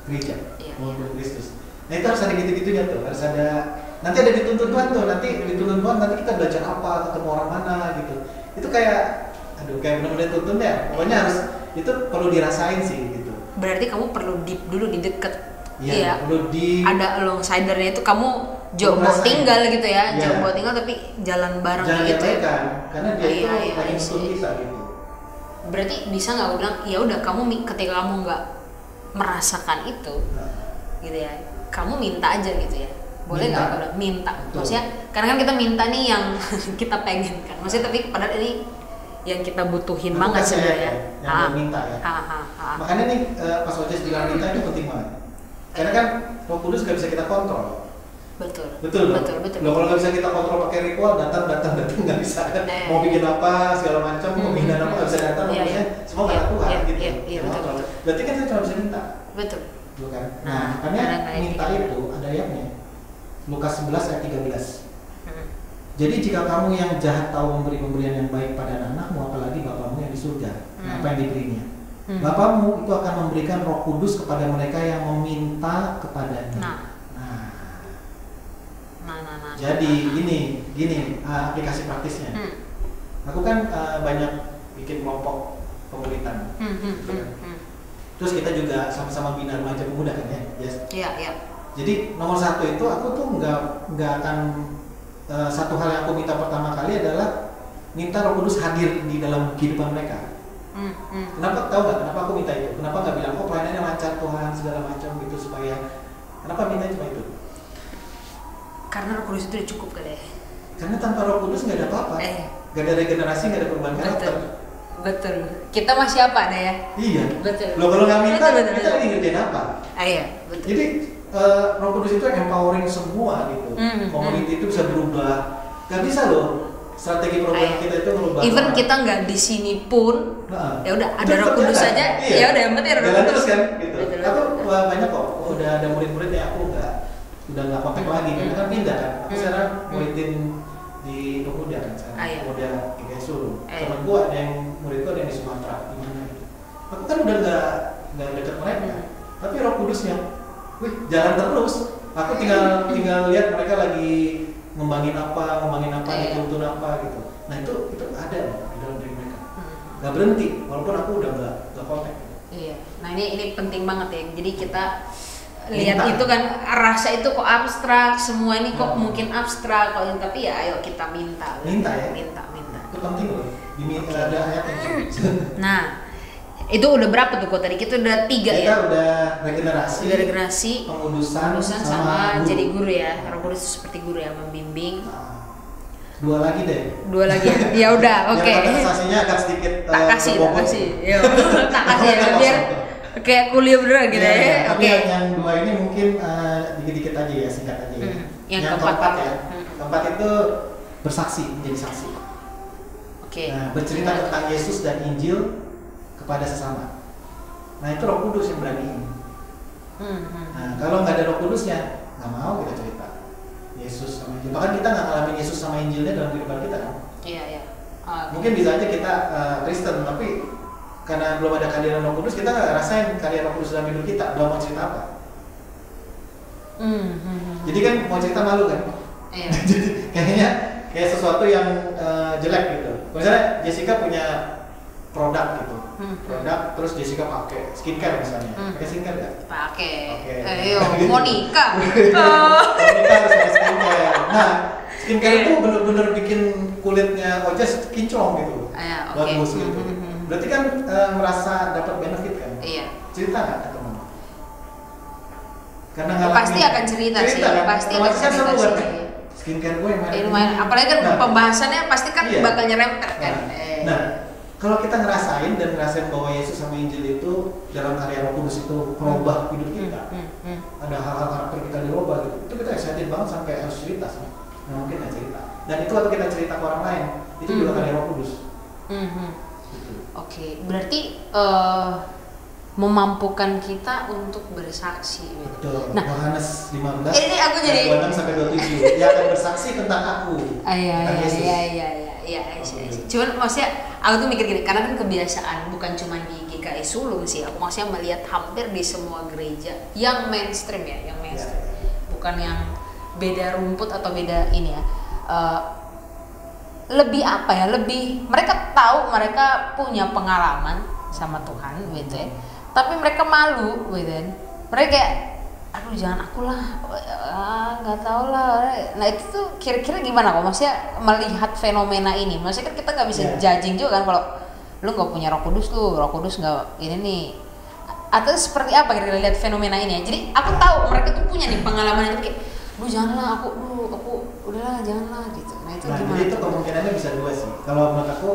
gereja, Iya, mau iya. bangun Kristus. Nah itu harus ada gitu-gitunya tuh, harus ada. Nanti ada dituntun Tuhan tuh, nanti dituntun Tuhan nanti kita belajar apa, ketemu orang mana gitu. Itu kayak, aduh kayak benar-benar tuntun ya. Pokoknya harus itu perlu dirasain sih gitu. Berarti kamu perlu deep dulu di deket. Iya, perlu di. Ada alongside-nya itu kamu jauh Ngerasain. tinggal gitu ya, Iya. jauh tinggal tapi jalan bareng Jangan gitu. diabaikan, karena dia itu Iya, iya, lagi iya, nuntun iya. kita gitu. Berarti bisa nggak bilang ya udah kamu ketika kamu nggak merasakan itu Nah, gitu ya, kamu minta aja gitu ya, boleh Minta. nggak aku bilang minta? Betul. Maksudnya karena kan kita minta nih yang kita pengen kan, maksudnya tapi padahal ini yang kita butuhin Aku banget kasih sebenarnya. yang dia minta ya. Makanya nih pas Oces bilang minta itu penting banget. Karena kan Roh Kudus gak bisa kita kontrol. Betul. Betul loh. Betul. Loh, kalau nggak bisa kita kontrol pakai ritual, datang nggak bisa. Mau bikin apa segala macam, mau bikin apa nggak bisa datang, Iya, maksudnya iya. semua nggak Tuhan Iya, gitu. iya, iya, Nggak betul, kontrol. betul. Berarti kan kita cuma bisa minta, Betul. gitu kan? Nah, Nah, makanya ada minta ayat itu ada ayatnya. Lukas 11 ayat 13. Hmm. Jadi jika kamu yang jahat tahu memberi pemberian yang baik pada anak-anakmu, apalagi Bapamu yang di surga, apa yang diberinya? Bapamu itu akan memberikan Roh Kudus kepada mereka yang meminta kepadanya. Nah. Jadi gini aplikasi praktisnya. Aku kan banyak bikin kelompok pemuritan. Gitu kan. Terus kita juga sama-sama bina remaja pemuda kan ya. Yes. Iya. Jadi nomor satu itu aku tuh nggak akan satu hal yang aku minta pertama kali adalah minta Roh Kudus hadir di dalam kehidupan mereka. Kenapa tahu nggak? Kenapa aku minta itu? Kenapa nggak bilang pelayanannya lancar Tuhan segala macam gitu supaya? Kenapa minta cuma itu? Karena Roh Kudus itu udah cukup kali ya. Karena tanpa Roh Kudus nggak ada apa-apa. Nggak ada regenerasi, nggak ada perubahan karakter. Betul. Kita masih apa ada ya? Iya. Betul. Loh kalau nggak minta, Betul. kita lagi ngerjain apa? Iya, betul. Jadi Roh Kudus itu empowering semua gitu. Community itu bisa berubah. Gak bisa loh strategi program kita itu merubah. Even orang. kita nggak di sini pun, ya udah ada Tetap Roh Kudus jalan. aja. Iya. Ya udah yang penting ada Roh Jalan Kudus terus kan gitu. Betul. Aku banyak kok udah ada murid-murid yang aku udah nggak kontak lagi karena kan pindah kan. Aku sekarang muridin di Pemuda kan sekarang. Iya. Pemuda IGSU. Iya. Temen gua ada yang muridku ada yang di Sumatera di mana gitu. Aku kan udah nggak deket mereka. Tapi Roh Kudusnya, wih jalan terus. Aku tinggal lihat mereka lagi ngembangin apa, Iya. dituntun apa gitu. Nah itu ada loh di dalam diri mereka. Nggak berhenti, walaupun aku udah nggak kontak. Iya. Nah ini penting banget ya. Jadi kita lihat Minta. itu kan rasa itu kok abstrak, semua ini kok mungkin abstrak kok, tapi ya ayo kita minta. Minta ya? Minta. Itu penting loh. Diminta ada ayatnya. Nah, itu udah berapa tuh kok tadi? Kita udah 3 Kita ya. udah regenerasi, Udah regenerasi, pengudusan sama guru. jadi guru ya. Roh Kudus itu seperti guru ya, membimbing. Nah, 2 lagi deh. 2 lagi ya. Ya udah, oke. Yang kompensasinya akan sedikit Tak kasih. berbobot. Yo, tak kasih ya biar kayak kuliah beneran gitu Iya, ya. iya. Tapi Oke. yang 2 ini mungkin dikit-dikit aja ya, singkat aja ya. Yang keempat keempat. ya. Keempat itu bersaksi, menjadi saksi. Oke. Nah, bercerita tentang Yesus dan Injil kepada sesama. Nah, itu Roh Kudus yang beraniin. Nah, kalau nggak ada Roh Kudusnya, nggak mau kita cerita Yesus sama Injil. Bahkan kita nggak ngalamin Yesus sama Injilnya dalam kehidupan kita kan. Iya. Mungkin bisa aja kita Kristen, tapi karena belum ada kehadiran Roh Kudus, kita nggak ngerasain karya Roh Kudus dalam hidup kita. Belum mau cerita apa. Jadi kan mau cerita malu kan. Iya. Jadi kayaknya kayak sesuatu yang jelek gitu. Misalnya Jessica punya produk gitu, produk terus Jessica pakai skincare misalnya, pakai skincare nggak? Pakai. Oke. Ayo, mau nikah. Monica harus pakai skincare. Nah, skincare itu bener-bener bikin kulitnya Oces kinclong gitu, Ah, oke. bagus gitu. Berarti kan merasa dapat benefit kan? Iya. Cerita nggak ke teman? Karena ngalamin. Pasti akan cerita sih, kan? pasti akan Otomatis kan cerita seru kan? sih. Skincare gue yang Ya, lumayan. Apalagi kan Nah, pembahasannya pasti kan iya. bakal nyerempet kan. Nah, kalau kita ngerasain bahwa Yesus sama Injil itu dalam karya Roh Kudus itu merubah hidup kita, ada hal-hal karakter kita dirubah gitu, itu kita excited banget sampai harus cerita sih. Nah, mungkin nggak cerita. Dan itu waktu kita cerita ke orang lain, itu juga karya Roh Kudus. Gitu. Oke, berarti memampukan kita untuk bersaksi. Betul. Nah, Yohanes 15 ini aku jadi 26 sampai 27. Dia akan bersaksi tentang aku. Tentang Yesus. Iya. Cuman maksudnya aku tuh mikir gini, karena kan kebiasaan bukan cuma di GKI Sulung sih, aku maksudnya melihat hampir di semua gereja yang mainstream ya, yang mainstream. Bukan yang beda rumput atau beda ini ya. Lebih apa ya? Lebih mereka tahu mereka punya pengalaman sama Tuhan gitu ya. Tapi mereka malu gitu kan. Mereka kayak aduh jangan aku lah, nggak tahu lah. Nah itu tuh kira-kira gimana kok maksudnya melihat fenomena ini? Maksudnya kan kita nggak bisa judging juga kan kalau lu nggak punya Roh Kudus, Roh Kudus nggak ini nih, atau seperti apa kira-kira lihat fenomena ini ya? Jadi aku tahu mereka tuh punya nih pengalaman itu kayak, janganlah aku udahlah janganlah gitu. Nah itu gimana? Jadi itu kemungkinannya bisa dua sih. Kalau menurut aku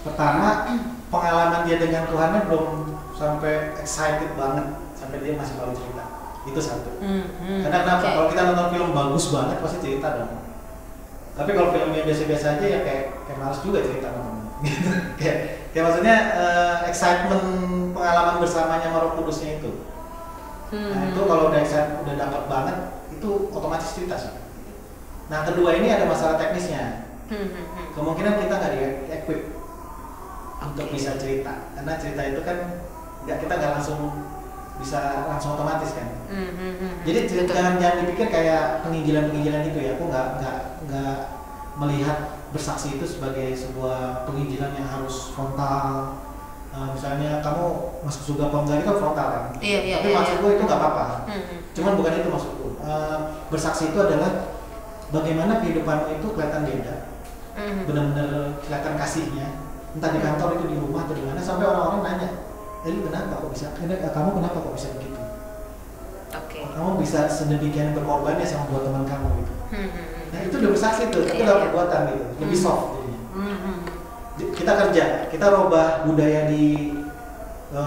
pertama pengalaman dia dengan Tuhannya belum sampai excited banget sampai dia masih malu cerita. Itu satu. Karena kenapa? Kalau kita nonton film bagus banget pasti cerita dong. Tapi kalau filmnya biasa-biasa aja ya kayak malas juga cerita nonton. Gitu. kayak maksudnya excitement pengalaman bersamanya sama Roh Kudusnya itu. Nah itu kalau udah dapat banget itu otomatis cerita sih. Nah kedua ini ada masalah teknisnya. Kemungkinan kita nggak di-equip untuk bisa cerita, karena cerita itu kan kita nggak bisa langsung otomatis kan. Jadi jangan dipikir kayak penginjilan itu ya. Aku nggak melihat bersaksi itu sebagai sebuah penginjilan yang harus frontal. Misalnya kamu masuk surga apa enggak itu frontal kan. Tapi maksudku itu nggak apa-apa. Cuman bukan itu maksudku. Bersaksi itu adalah bagaimana kehidupanmu itu kelihatan beda. Benar-benar kelihatan kasihnya. Entah di kantor itu di rumah atau di mana, sampai orang-orang nanya, lu kenapa kok bisa? Kamu kenapa kok bisa begitu? Kamu bisa sedemikian berkorban ya sama buat teman kamu gitu. Nah itu udah bersaksi tuh, itu udah perbuatan gitu, lebih soft jadinya. Kita kerja, kita rubah budaya di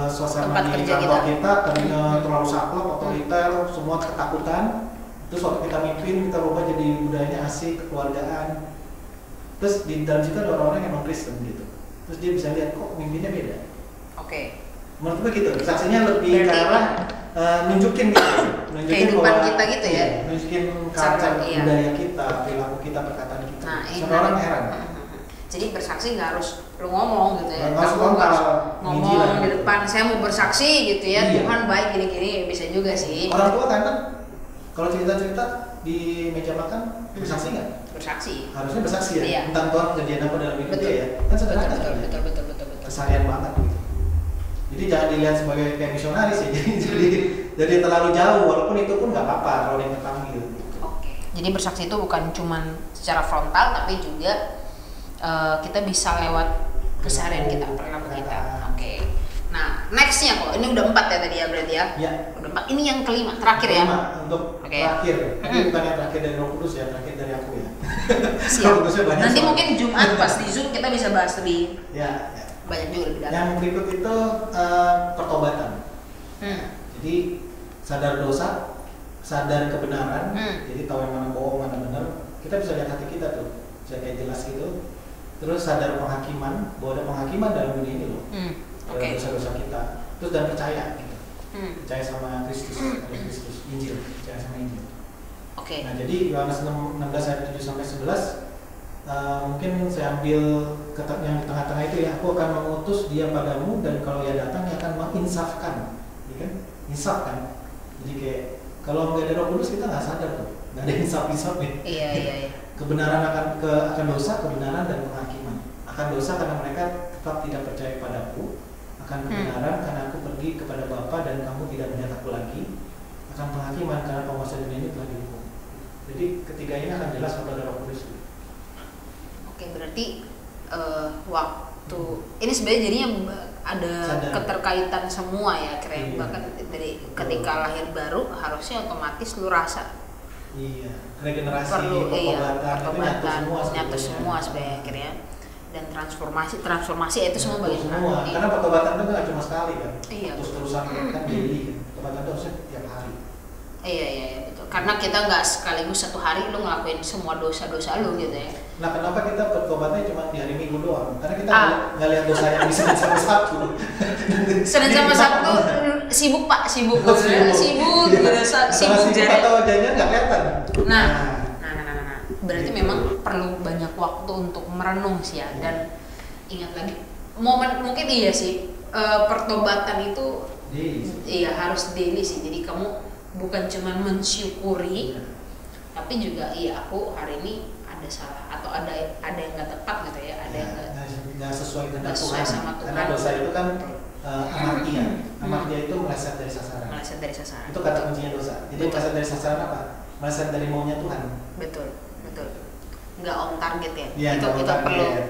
suasana di kantor kita, tadinya terlalu saklek, otoriter, semua ketakutan. Terus waktu kita mimpin, kita rubah jadi budayanya asik, kekeluargaan. Terus di dalam situ ada orang-orang yang non-Kristen gitu. Terus dia bisa lihat kok mimpinnya beda. Menurut gue gitu, saksinya lebih ke arah nunjukin kehidupan bahwa, kita gitu ya. Nunjukin culture budaya kita, perilaku kita, perkataan kita. Nah, sampai orang heran. Jadi bersaksi nggak harus lu ngomong gitu ya. Kamu harus ngomong di depan, saya mau bersaksi gitu ya. Tuhan baik gini-gini bisa juga sih. Orang tua kan kalau cerita-cerita di meja makan bersaksi nggak? Bersaksi. Harusnya bersaksi ya. Tentang Tuhan kejadian apa dalam hidup dia ya. Kan sederhana. Betul. Keseharian banget gitu. Jadi jangan dilihat sebagai kayak misionaris ya. Jadi terlalu jauh, walaupun itu pun nggak apa-apa kalau yang terpanggil. Jadi bersaksi itu bukan cuma secara frontal, tapi juga kita bisa lewat keseharian kita, perilaku kita. Nah, nextnya kok, ini udah 4 ya tadi ya berarti ya? Iya. Udah 4, ini yang kelima, terakhir ya? Untuk terakhir, tapi bukan yang terakhir dari Roh Kudus ya, terakhir dari aku ya. Siap. Nanti mungkin Jumat pas di Zoom kita bisa bahas lebih banyak juga lebih dalam. Yang berikut itu pertobatan. Jadi sadar dosa, sadar kebenaran, jadi tahu yang mana bohong, mana benar. Kita bisa lihat hati kita tuh, bisa kayak jelas gitu. Terus sadar penghakiman, bahwa ada penghakiman dalam dunia ini loh. Dalam dosa-dosa kita. Terus dan percaya gitu. Percaya sama Kristus, ada Kristus, Injil, percaya sama Injil. Nah jadi Yohanes 16 ayat 7 sampai 11 mungkin saya ambil yang di tengah-tengah itu ya, aku akan mengutus dia padamu dan kalau ia datang ia akan menginsafkan, ya kan? Insaf kan? Jadi kayak kalau nggak ada Roh Kudus kita nggak sadar tuh, nggak ada insaf-insafnya. Iya. Kebenaran akan dosa, kebenaran dan penghakiman. Akan dosa karena mereka tetap tidak percaya padaku. Akan kebenaran karena aku pergi kepada Bapa dan kamu tidak melihat aku lagi. Akan penghakiman karena penguasa dunia ini telah dihukum. Jadi ketiga ini akan jelas kalau ada Roh Kudus. Berarti waktu ini sebenarnya jadinya ada keterkaitan semua ya, keren. Bahkan dari ketika lahir baru harusnya otomatis lu rasa. Iya, regenerasi, pertobatan, nyatu semua sebenarnya akhirnya. Dan transformasi itu semua bagian semua. Karena pertobatan itu nggak cuma sekali kan. Terus-terusan kan daily kan. Pertobatan itu harusnya tiap hari. Iya betul. Karena kita nggak sekaligus satu hari lu ngelakuin semua dosa-dosa lu gitu ya. Nah kenapa kita bertobatnya cuma di hari Minggu doang? Karena kita nggak lihat dosa yang di Senin sama Sabtu. Senin sama Sabtu sibuk Pak, sibuk. Oh, sibuk. Sibuk, Iya. gitu, Sama sibuk sibuk jadi. atau wajahnya nggak kelihatan. Nah. Berarti Gitu. memang perlu banyak waktu untuk merenung sih ya, dan ingat lagi momen mungkin iya sih, pertobatan itu iya harus daily sih. Jadi kamu bukan cuma mensyukuri, tapi juga iya aku hari ini ada salah atau ada yang nggak tepat gitu ya, ada yang nggak sesuai dengan nggak sesuai Tuhan. sama Tuhan. Karena dosa itu kan amartia. Amartia itu meleset dari sasaran. Meleset dari sasaran. Itu kata kuncinya dosa. Jadi Betul. meleset dari sasaran apa? Meleset dari maunya Tuhan. Betul. Nggak on target ya. Iya, itu nggak on target.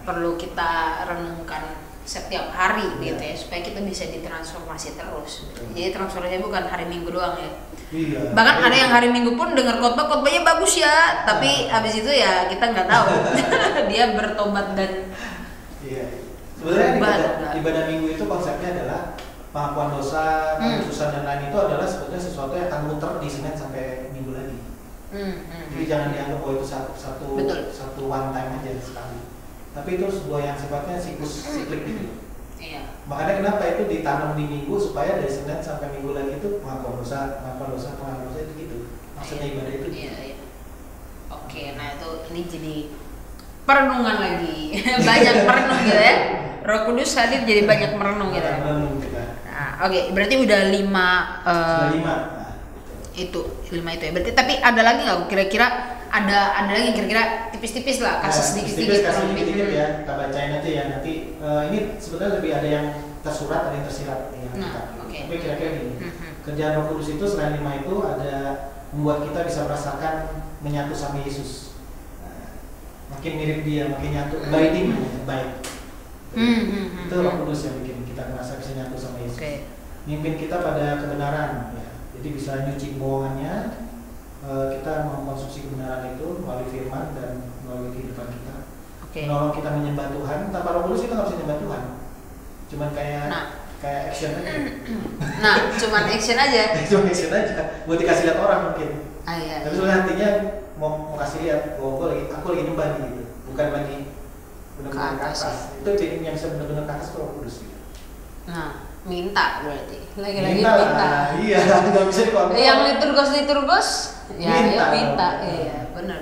perlu kita renungkan setiap hari Iya. gitu ya, supaya kita bisa ditransformasi terus. Betul. Jadi transformasi bukan hari Minggu doang ya. Iya. Bahkan ada yang hari Minggu pun dengar khotbahnya bagus ya, tapi abis itu ya kita nggak tahu dia bertobat dan Iya. Sebenarnya berubah. ibadah minggu itu konsepnya adalah pengakuan dosa, pengutusan dan lain itu adalah sebetulnya sesuatu yang akan muter di Senin sampai Minggu lagi. Jadi jangan dianggap bahwa itu satu one time aja sekali. Tapi itu sebuah yang sifatnya siklik gitu. Iya. Makanya kenapa itu ditanam di Minggu supaya dari Senin sampai Minggu lagi itu pengakuan dosa itu gitu. Maksudnya ibadah itu. Iya. Oke, nah itu ini jadi perenungan lagi. Banyak merenung gitu ya. Roh Kudus hadir jadi banyak merenung gitu. Merenung kita. Nah, oke, berarti udah 5 Sudah 5. itu 5 itu ya. Berarti tapi ada lagi nggak kira-kira ada lagi kira-kira tipis-tipis lah, kasih sedikit-sedikit kasih sedikit ya, kita bacain aja ya nanti. Ini sebetulnya lebih ada yang tersurat, ada yang tersirat ya. Okay. Tapi kira-kira gini, kerjaan Roh Kudus itu selain 5 itu ada membuat kita bisa merasakan menyatu sama Yesus. Makin mirip dia, makin nyatu, abiding baik. Itu Roh Kudus yang bikin kita merasa bisa nyatu sama Yesus. Okay. Mimpin kita pada kebenaran ya. Jadi bisa nyuci kebohongannya, kita mengkonsumsi kebenaran itu melalui firman dan melalui kehidupan kita. Okay. Menolong kita menyembah Tuhan. Tanpa Roh Kudus kita nggak bisa menyembah Tuhan. Cuman kayak action aja. Nah, cuman action aja. Cuma action aja. Buat dikasih lihat orang mungkin. Iya. Tapi sebenarnya hatinya mau kasih lihat bahwa aku lagi nyembah nih gitu. Bukan lagi benar-benar ke atas. Itu jadi yang bisa benar-benar ke atas itu Roh Kudus gitu. Nah, minta berarti. Lagi-lagi minta. minta. Iya, nggak bisa dikontrol. Yang liturgos. Ya, minta. Nah. Iya, benar.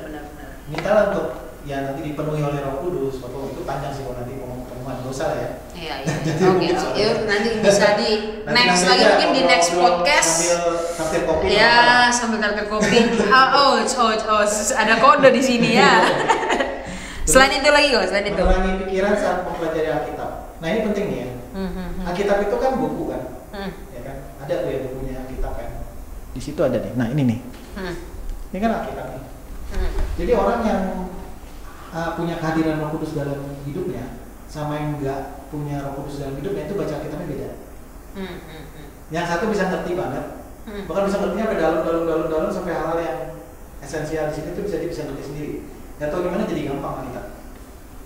Mintalah untuk ya nanti dipenuhi oleh Roh Kudus. Waktu itu panjang sih kalau nanti ngomong pertemuan dosa lah ya. Iya. Oke. Yuk nanti bisa di next lagi mungkin di next podcast. Sambil traktir kopi. Ya, sambil traktir kopi. Oh, ada kode di sini ya. Selain itu lagi kok, selain itu. Menerangi pikiran saat mempelajari Alkitab. Nah ini penting nih ya. Alkitab itu kan buku kan, ya kan. Ada tuh ya bukunya Alkitab kan. Di situ ada nih. Nah ini nih. Ini kan Alkitab nih. Jadi orang yang punya kehadiran Roh Kudus dalam hidupnya sama yang enggak punya Roh Kudus dalam hidupnya itu baca Alkitabnya beda. Yang satu bisa ngerti banget, bahkan bisa ngertinya sampai dalam sampai hal-hal yang esensial di sini itu bisa ngerti sendiri. Gak tau gimana jadi gampang kita.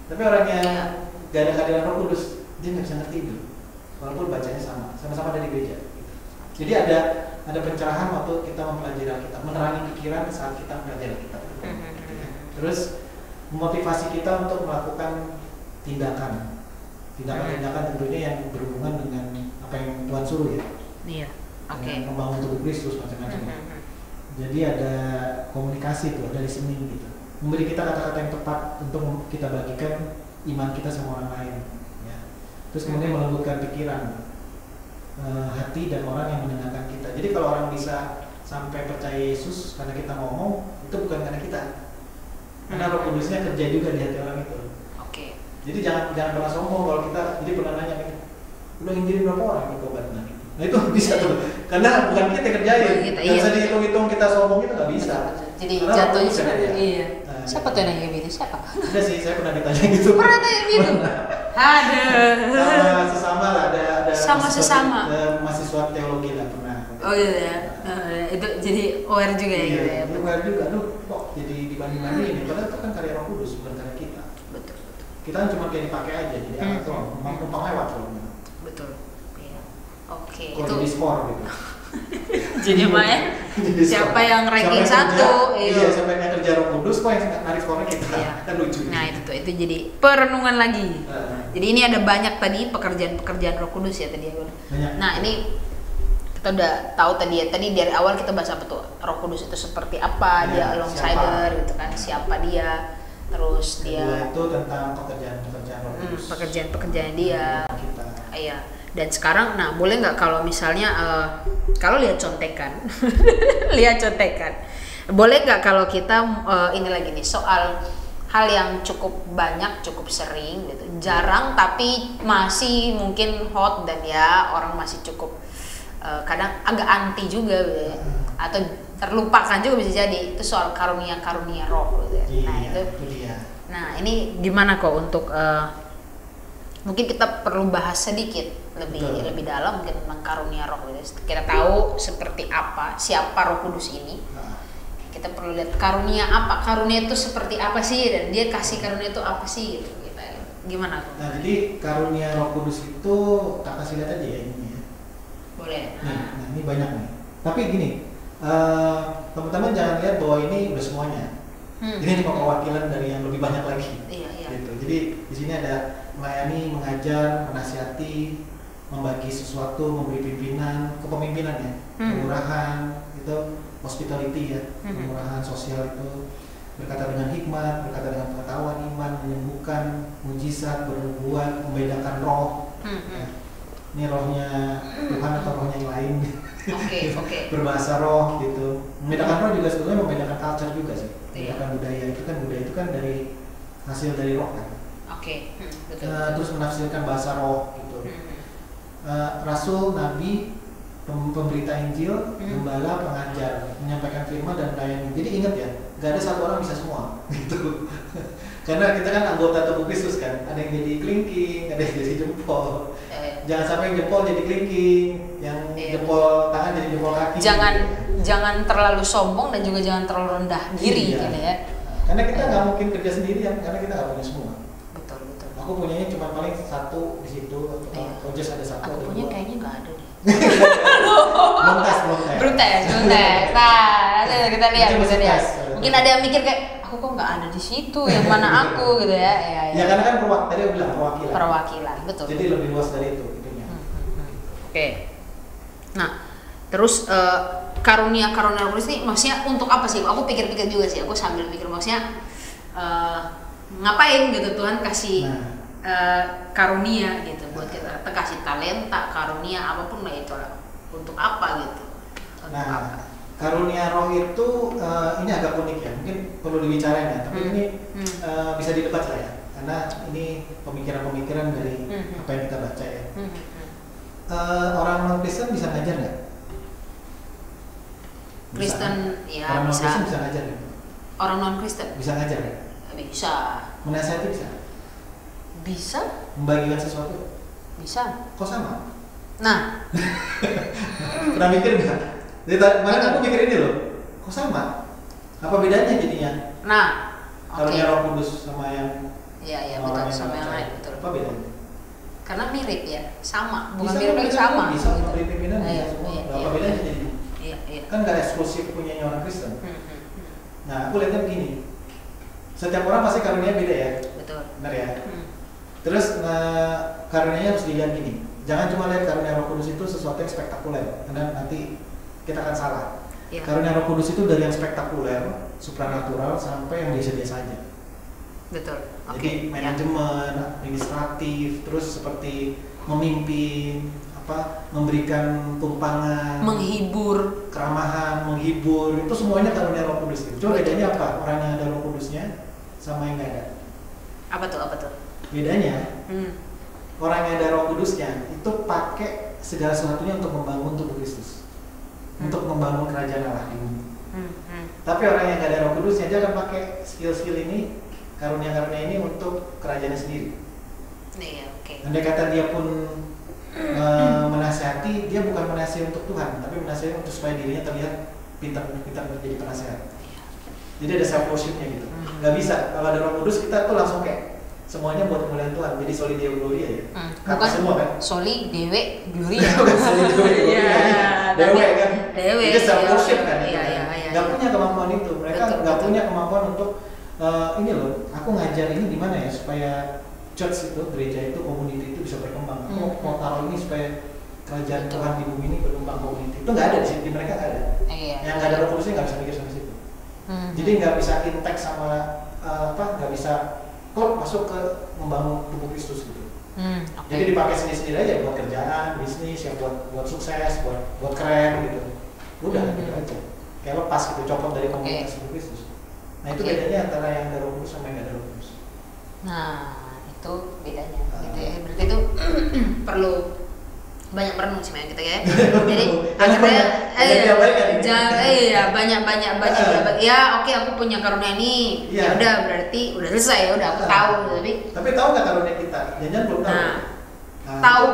Tapi orang yang gak ada kehadiran Roh Kudus dia nggak bisa ngerti itu, walaupun bacanya sama-sama dari gereja. Jadi ada pencerahan waktu kita mempelajari Alkitab, menerangi pikiran saat kita mempelajari Alkitab. Terus memotivasi kita untuk melakukan tindakan tentunya yang berhubungan dengan apa yang Tuhan suruh ya. Iya. Oke. Membangun tubuh Kristus macam-macam. Jadi ada komunikasi tuh, ada listening gitu. Memberi kita kata-kata yang tepat untuk kita bagikan iman kita sama orang lain. Ya. Terus kemudian melembutkan pikiran, hati dan orang yang mendengarkan kita. Jadi kalau orang bisa sampai percaya Yesus karena kita ngomong, itu bukan karena kita. Karena Roh Kudusnya kerja juga di hati orang itu. Oke. Jadi jangan pernah sombong kalau kita. Jadi pernah nanya nih, udah injilin berapa orang di Tobat nah? Nah itu bisa tuh, karena bukan kita yang kerjain. Nggak bisa dihitung-hitung kita sombong itu nggak bisa. Jadi karena jatuhnya sebenarnya. Iya. Siapa tuh yang nanya gitu? Siapa? Ada sih, saya pernah ditanya gitu. Pernah tanya gitu? Ada. Sesama lah, ada Sama sesama. Mahasiswa teologi lah pernah. Oh iya ya. Itu jadi aware juga ya. Iya, Gitu ya. aware juga. Duh, kok jadi dibanding-bandingin? Padahal itu kan karya Roh Kudus, bukan karya kita. Betul. Kita kan cuma kayak dipakai aja, jadi alat doang, numpang lewat loh. Betul. Iya. Oke. Kalau Itu jadi skor gitu. jadi main siapa yang ranking siapa yang 1 iya, siapa yang kerja Roh Kudus kok yang narik skornya kita. Iya. Kan lucu. Nah itu jadi perenungan lagi. Jadi ini ada banyak tadi pekerjaan Roh Kudus ya tadi ya. Banyak. Nah ini kita udah tahu tadi dari awal kita bahas apa tuh, Roh Kudus itu seperti apa, dia alongside gitu kan, siapa dia, terus dia itu tentang pekerjaan Roh Kudus, pekerjaan dia kita. Iya. Dan sekarang, nah boleh nggak kalau misalnya kalau lihat contekan, boleh nggak kalau kita ini lagi nih soal hal yang cukup banyak, cukup sering gitu, jarang tapi masih mungkin hot dan ya orang masih cukup kadang agak anti juga gitu ya, atau terlupakan juga bisa jadi, itu soal karunia roh gitu ya. Nah itu dia. Nah ini gimana kok untuk mungkin kita perlu bahas sedikit lebih dalam mungkin tentang karunia roh gitu. Kita tahu seperti apa, siapa Roh Kudus ini. Kita perlu lihat karunia apa, karunia itu seperti apa sih, dan dia kasih karunia itu apa sih gitu. Gimana kok? Nah jadi karunia Roh Kudus itu tak kasih lihat aja ya ini ya. Boleh. Nah ini banyak nih. Tapi gini, teman-teman jangan lihat bahwa ini udah semuanya. Ini cuma perwakilan dari yang lebih banyak lagi. Iya. Gitu. Jadi di sini ada melayani, mengajar, menasihati, membagi sesuatu, memberi pimpinan, kepemimpinan ya, kemurahan, itu hospitality ya, kemurahan sosial itu, berkata dengan hikmat, berkata dengan pengetahuan, iman, menyembuhkan, mujizat, bernubuat, membedakan roh. Ya. Ini rohnya Tuhan atau rohnya yang lain. Oke. Berbahasa roh gitu. Membedakan roh juga sebetulnya membedakan culture juga sih. Membedakan budaya itu kan dari hasil dari roh kan. Oke. Betul. Terus menafsirkan bahasa roh gitu. Rasul, nabi, pemberita Injil, gembala, pengajar, menyampaikan firman dan melayani. Jadi ingat ya, gak ada satu orang bisa semua gitu. Karena kita kan anggota tubuh Kristus kan, ada yang jadi kelingking, ada yang jadi jempol. Jangan sampai yang jempol jadi kelingking, yang jempol tangan jadi jempol kaki. Jangan terlalu sombong dan juga jangan terlalu rendah diri gitu ya. Karena kita nggak mungkin kerja sendirian, karena kita nggak punya semua. Betul. Aku punyanya cuma paling satu di situ, atau just ada satu. Aku punya kayaknya nggak ada deh. belum tes. Belum tes. Nah, kita lihat. Mungkin ada yang mikir kayak aku kok nggak ada di situ, yang mana aku gitu ya. Ya karena kan tadi aku bilang perwakilan. Betul. Jadi lebih luas dari itu itunya. Oke. Nah, terus karunia Roh Kudus ini maksudnya untuk apa sih? Aku pikir-pikir juga sih. Aku sambil mikir maksudnya ngapain gitu Tuhan kasih karunia gitu buat kita, kasih talenta, karunia apapun lah itu lah. Untuk apa gitu? Karunia roh itu ini agak unik ya, mungkin perlu dibicarain ya, tapi ini bisa didebat lah ya, karena ini pemikiran-pemikiran dari apa yang kita baca ya. Orang non Kristen bisa ngajar nggak? Kristen ya orang bisa. Non-Kristen bisa ngajar nggak? Orang non Kristen bisa ngajar nggak? Bisa. Menasihati bisa? Bisa. Membagikan sesuatu? Bisa. Kok sama? Nah. Pernah mikir nggak? Dari mana aku mikir ini loh, kok sama? Apa bedanya jadinya? Nah, karunia Roh Kudus sama yang betul, sama yang lain betul. Apa bedanya? Karena mirip ya, sama, bukan bisa, mirip lagi sama. Bisa, memberi pimpinan bisa semua. Apa bedanya jadinya? Iya. Kan nggak eksklusif punyanya orang Kristen. Nah, aku lihatnya begini, setiap orang pasti karunia beda ya. Betul. Benar ya. Terus karunianya harus dilihat gini. Jangan cuma lihat karunia Roh Kudus itu sesuatu yang spektakuler, karena nanti kita akan salah. Ya. Karunia Roh Kudus itu dari yang spektakuler, supranatural sampai yang biasa-biasa aja. Betul. Jadi manajemen, administratif, terus seperti memimpin, memberikan tumpangan, menghibur, keramahan, menghibur, itu semuanya karunia Roh Kudus. Cuma bedanya apa? Orang yang ada Roh Kudusnya sama yang nggak ada. Apa tuh? Bedanya, orang yang ada Roh Kudusnya itu pakai segala sesuatunya untuk membangun tubuh Kristus. Untuk membangun kerajaan Allah di bumi. Tapi orang yang gak ada Roh Kudusnya, dia akan pakai skill-skill ini, karunia-karunia ini untuk kerajaannya sendiri. Andai kata dia pun menasihati, dia bukan menasihati untuk Tuhan, tapi menasihati untuk supaya dirinya terlihat pintar menjadi penasehat. Jadi ada self worshipnya gitu. Gak bisa, kalau ada Roh Kudus kita tuh langsung kayak semuanya buat kemuliaan Tuhan, jadi soli Deo Gloria ya. Kata semua kan? Soli Dewe Gloria. Bukan soli Dewe Gloria. Dewe kan? Dewe. Itu self worship kan? Iya. Gak punya kemampuan itu. Mereka gak punya kemampuan untuk ini loh. Aku ngajar ini gimana ya supaya church itu, gereja itu, community itu bisa berkembang. Aku mau taruh ini supaya kerajaan Tuhan di bumi ini berkembang community. Itu nggak ada di sini, di mereka nggak ada. Yang nggak ada Roh Kudusnya nggak bisa mikir sampai situ. Jadi nggak bisa interact sama nggak bisa kok masuk ke membangun tubuh Kristus gitu. Jadi dipakai sendiri-sendiri aja buat kerjaan, bisnis, ya buat sukses, buat keren gitu. Udah gitu aja. Kayak lepas gitu, copot dari komunitas tubuh Kristus. Nah itu bedanya antara yang ada Roh Kudus sama yang nggak ada Roh Kudus. Nah itu bedanya. Gitu ya. Berarti itu perlu banyak merenung sih gitu ya. Jadi akhirnya banyak ya oke, aku punya karunia ini. Ya udah berarti udah selesai ya, udah aku tahu tapi tahu nggak karunia kita? Jangan belum tahu.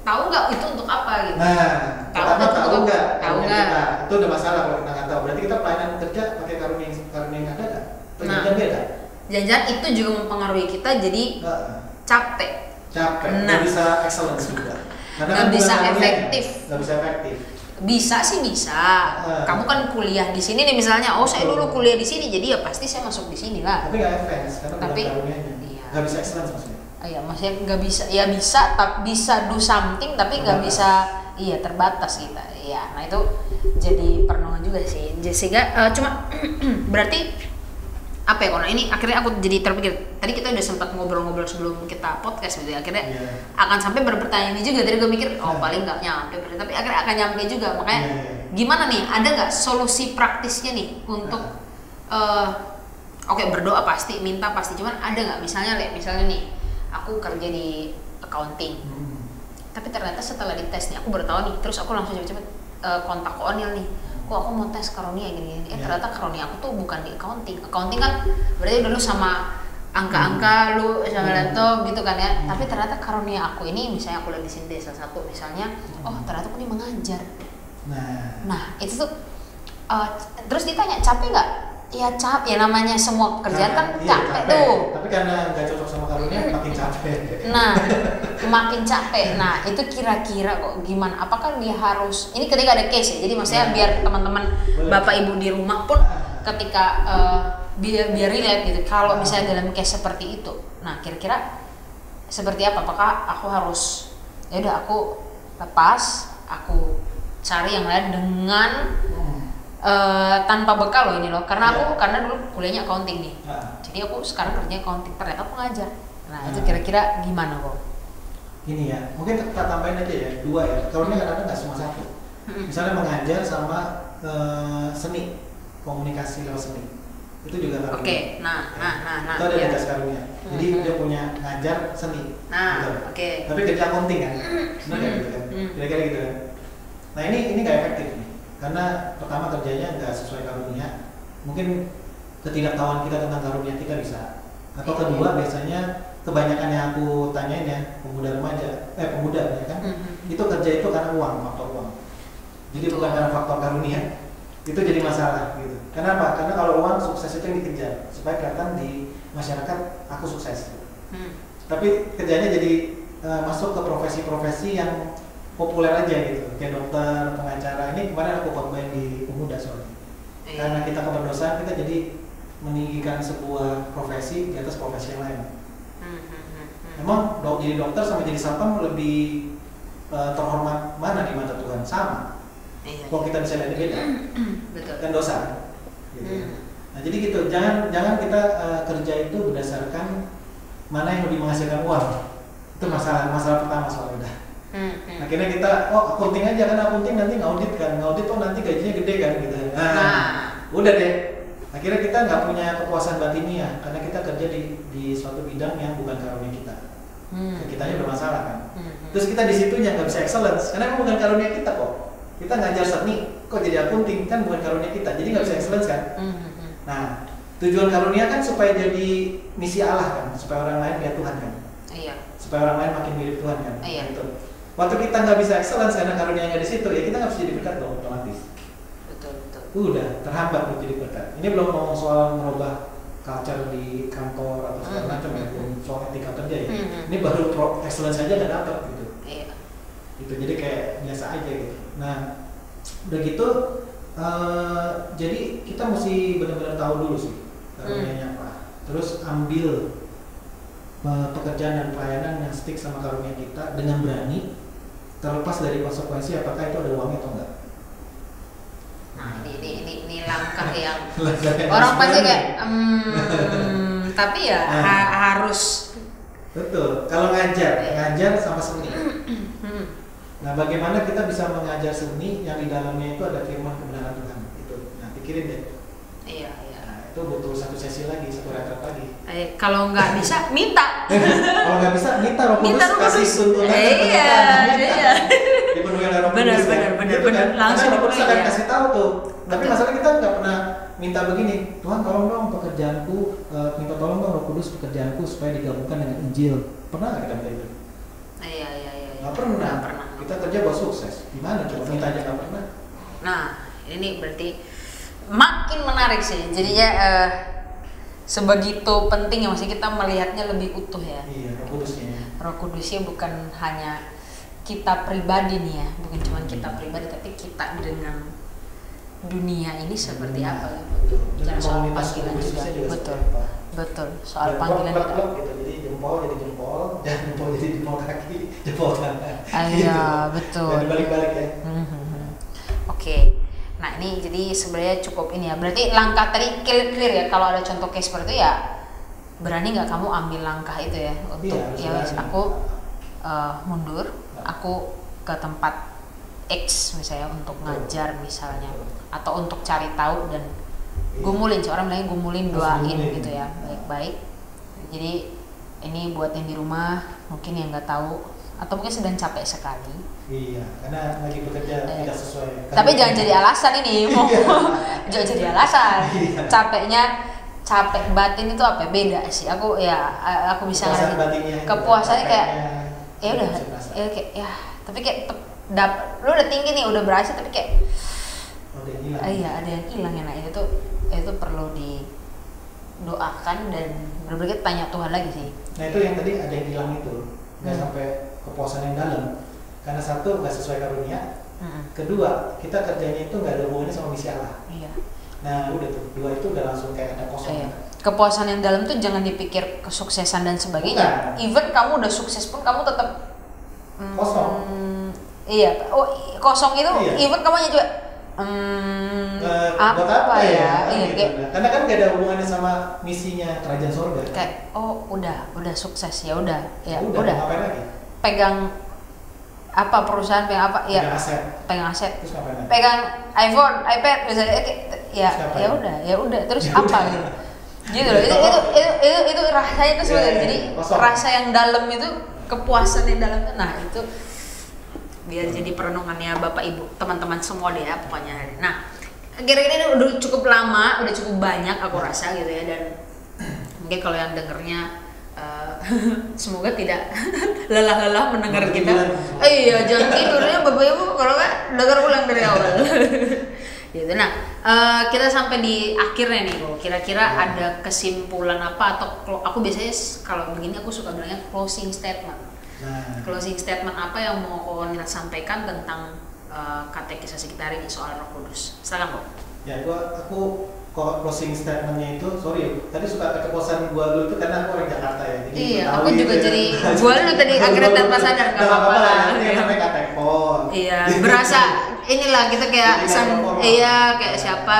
Tahu nggak itu untuk apa gitu. Tahu nggak itu udah masalah kalau kita nggak tahu. Berarti kita pelayanan kerja pakai karunia yang ada nggak? Jangan beda. Jangan itu juga mempengaruhi kita jadi capek. Nggak bisa excellence juga. Nggak bisa efektif. Bisa sih bisa. Kamu kan kuliah di sini nih misalnya. Oh saya dulu kuliah di sini, jadi ya pasti saya masuk di sini lah. Tapi nggak advance karena bukan karunianya. Nggak bisa excellence maksudnya. Iya, maksudnya nggak bisa. Ya bisa do something tapi nggak bisa. Iya terbatas kita. Iya, nah itu jadi perenungan juga sih. Sehingga cuma berarti apa ya, karena ini akhirnya aku jadi terpikir, tadi kita udah sempat ngobrol-ngobrol sebelum kita podcast gitu ya, akhirnya akan sampai berpertanyaan ini juga. Tadi gue mikir paling nggak nyampe, tapi akhirnya akan nyampe juga. Makanya gimana nih, ada nggak solusi praktisnya nih untuk oke, berdoa pasti, minta pasti, cuman ada nggak misalnya nih aku kerja di accounting, tapi ternyata setelah dites nih aku baru tahu nih, terus aku langsung cepet-cepet kontak ke Onil nih, aku mau tes karunia gini. Ternyata karunia aku tuh bukan di accounting kan berarti udah lu sama angka-angka lu sama laptop gitu kan ya. Tapi ternyata karunia aku ini, misalnya aku lihat di sini salah satu misalnya, ternyata aku ini mengajar. Nah itu tuh terus ditanya capek nggak? Ya capek, ya namanya semua kerjaan kan capek tuh. Tapi karena nggak cocok sama karunia makin capek. Makin capek. Nah itu kira-kira kok gimana? Apakah dia harus? Ini ketika ada case ya. Jadi maksudnya biar teman-teman bapak ibu di rumah pun ketika biar relate gitu. Kalau misalnya dalam case seperti itu, nah kira-kira seperti apa? Apakah aku harus ya udah aku lepas, aku cari yang lain dengan tanpa bekal loh ini loh, karena dulu kuliahnya accounting nih, jadi aku sekarang kerjanya accounting, ternyata aku ngajar. Nah itu kira-kira gimana kok? Gini ya, mungkin kita tambahin aja ya, 2 ya, karunia kadang-kadang nggak cuma 1. Misalnya mengajar sama seni, komunikasi lewat seni, itu juga karunia. Oke, nah itu ada tugas karunia. Jadi dia punya ngajar seni. Oke. Tapi kerja accounting kan, benar nggak gitu kan? Kira-kira gitu kan? Nah ini nggak efektif nih. Karena pertama kerjanya nggak sesuai karunia, mungkin ketidaktahuan kita tentang karunia kita bisa. Atau kedua biasanya kebanyakan yang aku tanyain ya pemuda ya kan, itu kerja itu karena faktor uang. Jadi bukan karena faktor karunia, itu jadi masalah gitu. Kenapa? Karena kalau uang sukses itu yang dikejar supaya kelihatan di masyarakat aku sukses. Tapi kerjanya jadi masuk ke profesi-profesi yang populer aja gitu, kayak dokter, pengacara. Ini kemarin aku khotbah di pemuda soalnya. Karena kita keberdosaan, kita jadi meninggikan sebuah profesi di atas profesi yang lain. Emang jadi dokter sama jadi satpam lebih terhormat mana di mata Tuhan? Sama. Kalau kita bisa lihat beda, kan dosa. Gitu. Nah jadi gitu, jangan kita kerja itu berdasarkan mana yang lebih menghasilkan uang. Itu masalah pertama soalnya. Akhirnya kita accounting aja, kan accounting nanti ngaudit nanti gajinya gede kan gitu. Udah deh, akhirnya kita nggak punya kepuasan batiniah karena kita kerja di suatu bidang yang bukan karunia kita. Kitanya bermasalah kan. Terus kita di situnya nggak bisa excellence karena bukan karunia kita kok. Kita ngajar seni kok jadi accounting kan bukan karunia kita, jadi nggak bisa excellence kan. Nah tujuan karunia kan supaya jadi misi Allah kan, supaya orang lain lihat Tuhan kan. Supaya orang lain makin mirip Tuhan kan. Gitu. Waktu kita nggak bisa excellence karena karunia nggak di situ, ya kita nggak bisa jadi berkat dong otomatis. Betul. Udah terhambat untuk jadi berkat. Ini belum ngomong soal merubah culture di kantor atau segala macam ya, soal etika kerja ya. Ini baru excellence aja nggak dapat gitu. Gitu, jadi kayak biasa aja gitu. Nah, udah gitu, jadi kita mesti benar-benar tahu dulu sih karunianya apa. Terus ambil pekerjaan dan pelayanan yang stick sama karunia kita dengan berani. terlepas dari konsekuensi apakah itu ada uangnya atau enggak. Nah, ini langkah yang Langkah yang orang pasti harus kayak berani. tapi ya harus Betul. Kalau ngajar sama seni. Nah, bagaimana kita bisa mengajar seni yang di dalamnya itu ada firman kebenaran Tuhan? Itu. Nah, pikirin deh. Iya. Nah, itu butuh satu sesi lagi, satu retret lagi. Kalau nggak bisa minta. Kalau nggak bisa, minta Roh Kudus kasih tuntunan dan Iya. dipenuhi oleh Roh Kudus. Benar, Gitu kan? langsung Karena Roh Kudus akan ya. kasih tahu tuh. Tapi Betul. masalah kita nggak pernah minta begini, Tuhan tolong dong pekerjaanku, minta tolong dong Roh Kudus pekerjaanku supaya digabungkan dengan Injil. Pernah nggak kita minta itu? Iya. Nggak pernah. Nggak pernah. Kita kerja buat sukses. Gimana coba minta aja nggak pernah? Nah, ini berarti makin menarik sih. Jadinya sebegitu penting ya, maksudnya kita melihatnya lebih utuh ya. Iya, Roh Kudusnya. Roh Kudusnya bukan hanya kita pribadi nih ya, bukan cuma kita pribadi, tapi kita dengan dunia ini seperti apa ya. Bicara soal panggilan juga. Betul. Soal panggilan kita. Gitu. Jadi jempol jadi jempol, dan jempol jadi jempol kaki, jempol tangan. Iya, betul. Dan dibalik-balik ya. Oke. Nah, ini jadi sebenarnya cukup ini ya. Berarti langkah tadi clear ya, kalau ada contoh case seperti itu ya berani nggak kamu ambil langkah itu ya untuk Iya, ya wes, aku mundur, aku ke tempat X misalnya untuk ngajar misalnya, atau untuk cari tahu dan gumulin, seorang bilangnya gumulin, doain gitu ya, baik-baik. Jadi ini buat yang di rumah mungkin yang nggak tahu atau mungkin sedang capek sekali. Iya, karena lagi bekerja tidak sesuai. Tapi jangan jadi alasan ini, jangan jadi alasan. Capek batin itu apa? Beda sih. Aku bisa ngerti. Kepuasannya kayak ya udah, ya kayak ya. Tapi kayak lu udah tinggi nih, udah berhasil, tapi kayak ada yang hilang ya. Nah itu perlu didoakan dan benar-benar kita tanya Tuhan lagi sih. Nah itu yang tadi ada yang hilang itu, nggak sampai kepuasan yang dalam. Karena satu nggak sesuai karunia, kedua kita kerjanya itu nggak ada hubungannya sama misi Allah. Iya. Nah udah tuh, dua itu udah langsung kayak ada kosong. Iya. Kepuasan yang dalam tuh jangan dipikir kesuksesan dan sebagainya. Bukan. Even kamu udah sukses pun kamu tetap Kosong. Iya. Kosong itu Iya. even kamu juga Buat apa ya? Iya, Gitu. kayak, Karena kan nggak ada hubungannya sama misinya kerajaan surga. kayak udah sukses ya udah Mau ngapain lagi? pegang apa perusahaan, pegang apa ya, pegang aset, Terus ngapain lagi? pegang iPhone, iPad misalnya, ya Terus ngapain? ya udah terus apa gitu loh. Itu rasanya itu sebenarnya. Jadi kosong. rasa yang dalam itu, kepuasan yang dalam, nah itu biar jadi perenungannya Bapak Ibu, teman-teman semua deh ya pokoknya hari. Nah, kira-kira ini udah cukup lama, udah cukup banyak aku rasa gitu ya, dan mungkin kalau yang dengernya semoga tidak lelah-lelah mendengar kita. Iya, jangan tidurnya Bapak Ibu kalau nggak dengar ulang dari awal. Gitu. Nah, kita sampai di akhirnya nih, Bu. Kira-kira ada kesimpulan apa, atau aku biasanya kalau begini aku suka bilangnya closing statement. Nah, Closing statement apa yang mau Nila sampaikan tentang katekisasi kita hari ini soal Roh Kudus? Silakan, Bu. ya aku closing statementnya itu, sorry, tadi suka keceplosan gua dulu itu karena aku orang Jakarta ya. Jadi Iya, tahu aku juga gitu ya. jadi gua dulu tadi akhirnya tanpa sadar, nggak apa-apa lah. Ini namanya katepon. Iya, berasa inilah kita kayak Jadi nggak formal. iya kayak siapa,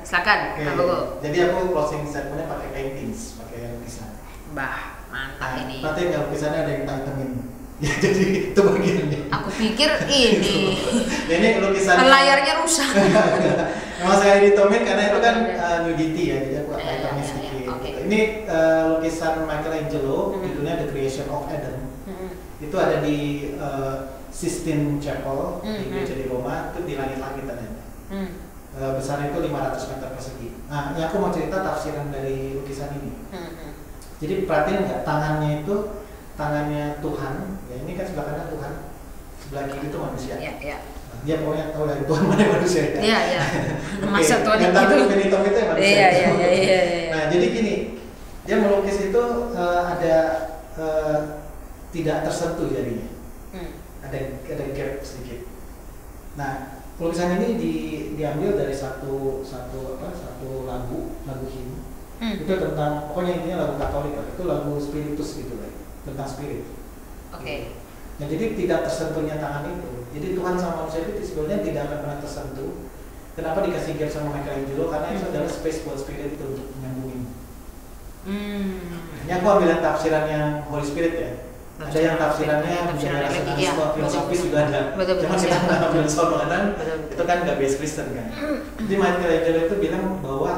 silakan. Oke, Apa Bu? jadi aku closing statementnya pakai paintings, pakai lukisan. Bah, mantap ini. Nanti nggak lukisannya ada yang hitamin. Ya jadi itu bagiannya. Aku pikir ini Ini lukisan. layarnya rusak. Memang saya ditomin karena itu kan nudity ya, jadi aku Iya, hitamin iya, sedikit. iya, oke. Ini lukisan Michelangelo, judulnya The Creation of Adam. Itu ada di Sistine Chapel di gereja di Roma, itu di langit-langit adanya. Besarnya itu 500 meter persegi. Nah, ini aku mau cerita tafsiran dari lukisan ini. Jadi perhatiin nggak, tangannya Tuhan, ya ini kan sebelah kanan Tuhan, sebelah kiri itu manusia. Iya. Dia pokoknya tahu dari Tuhan mana yang manusia. Iya. Masa Tuhan yang itu. tahu Benito itu yang manusia. Iya. Nah, jadi gini, dia melukis itu ada tidak tersentuh jadinya. Ada gap sedikit. Nah, lukisan ini diambil dari satu lagu hymn. Itu tentang, pokoknya intinya lagu Katolik lah. Itu lagu spiritus gitu lah, tentang spirit. Oke. Nah, jadi tidak tersentuhnya tangan itu. Jadi Tuhan sama manusia itu sebenarnya tidak akan pernah tersentuh. Kenapa dikasih gift sama Michelangelo? Karena itu adalah space buat spirit itu untuk menyambungin. Ini aku ambil tafsiran yang Holy Spirit ya. Ada yang tafsirannya rasionalisme, filosofis juga ada. Cuma kita nggak ambil soal makanan, itu kan nggak base Kristen kan. Jadi Michelangelo itu bilang bahwa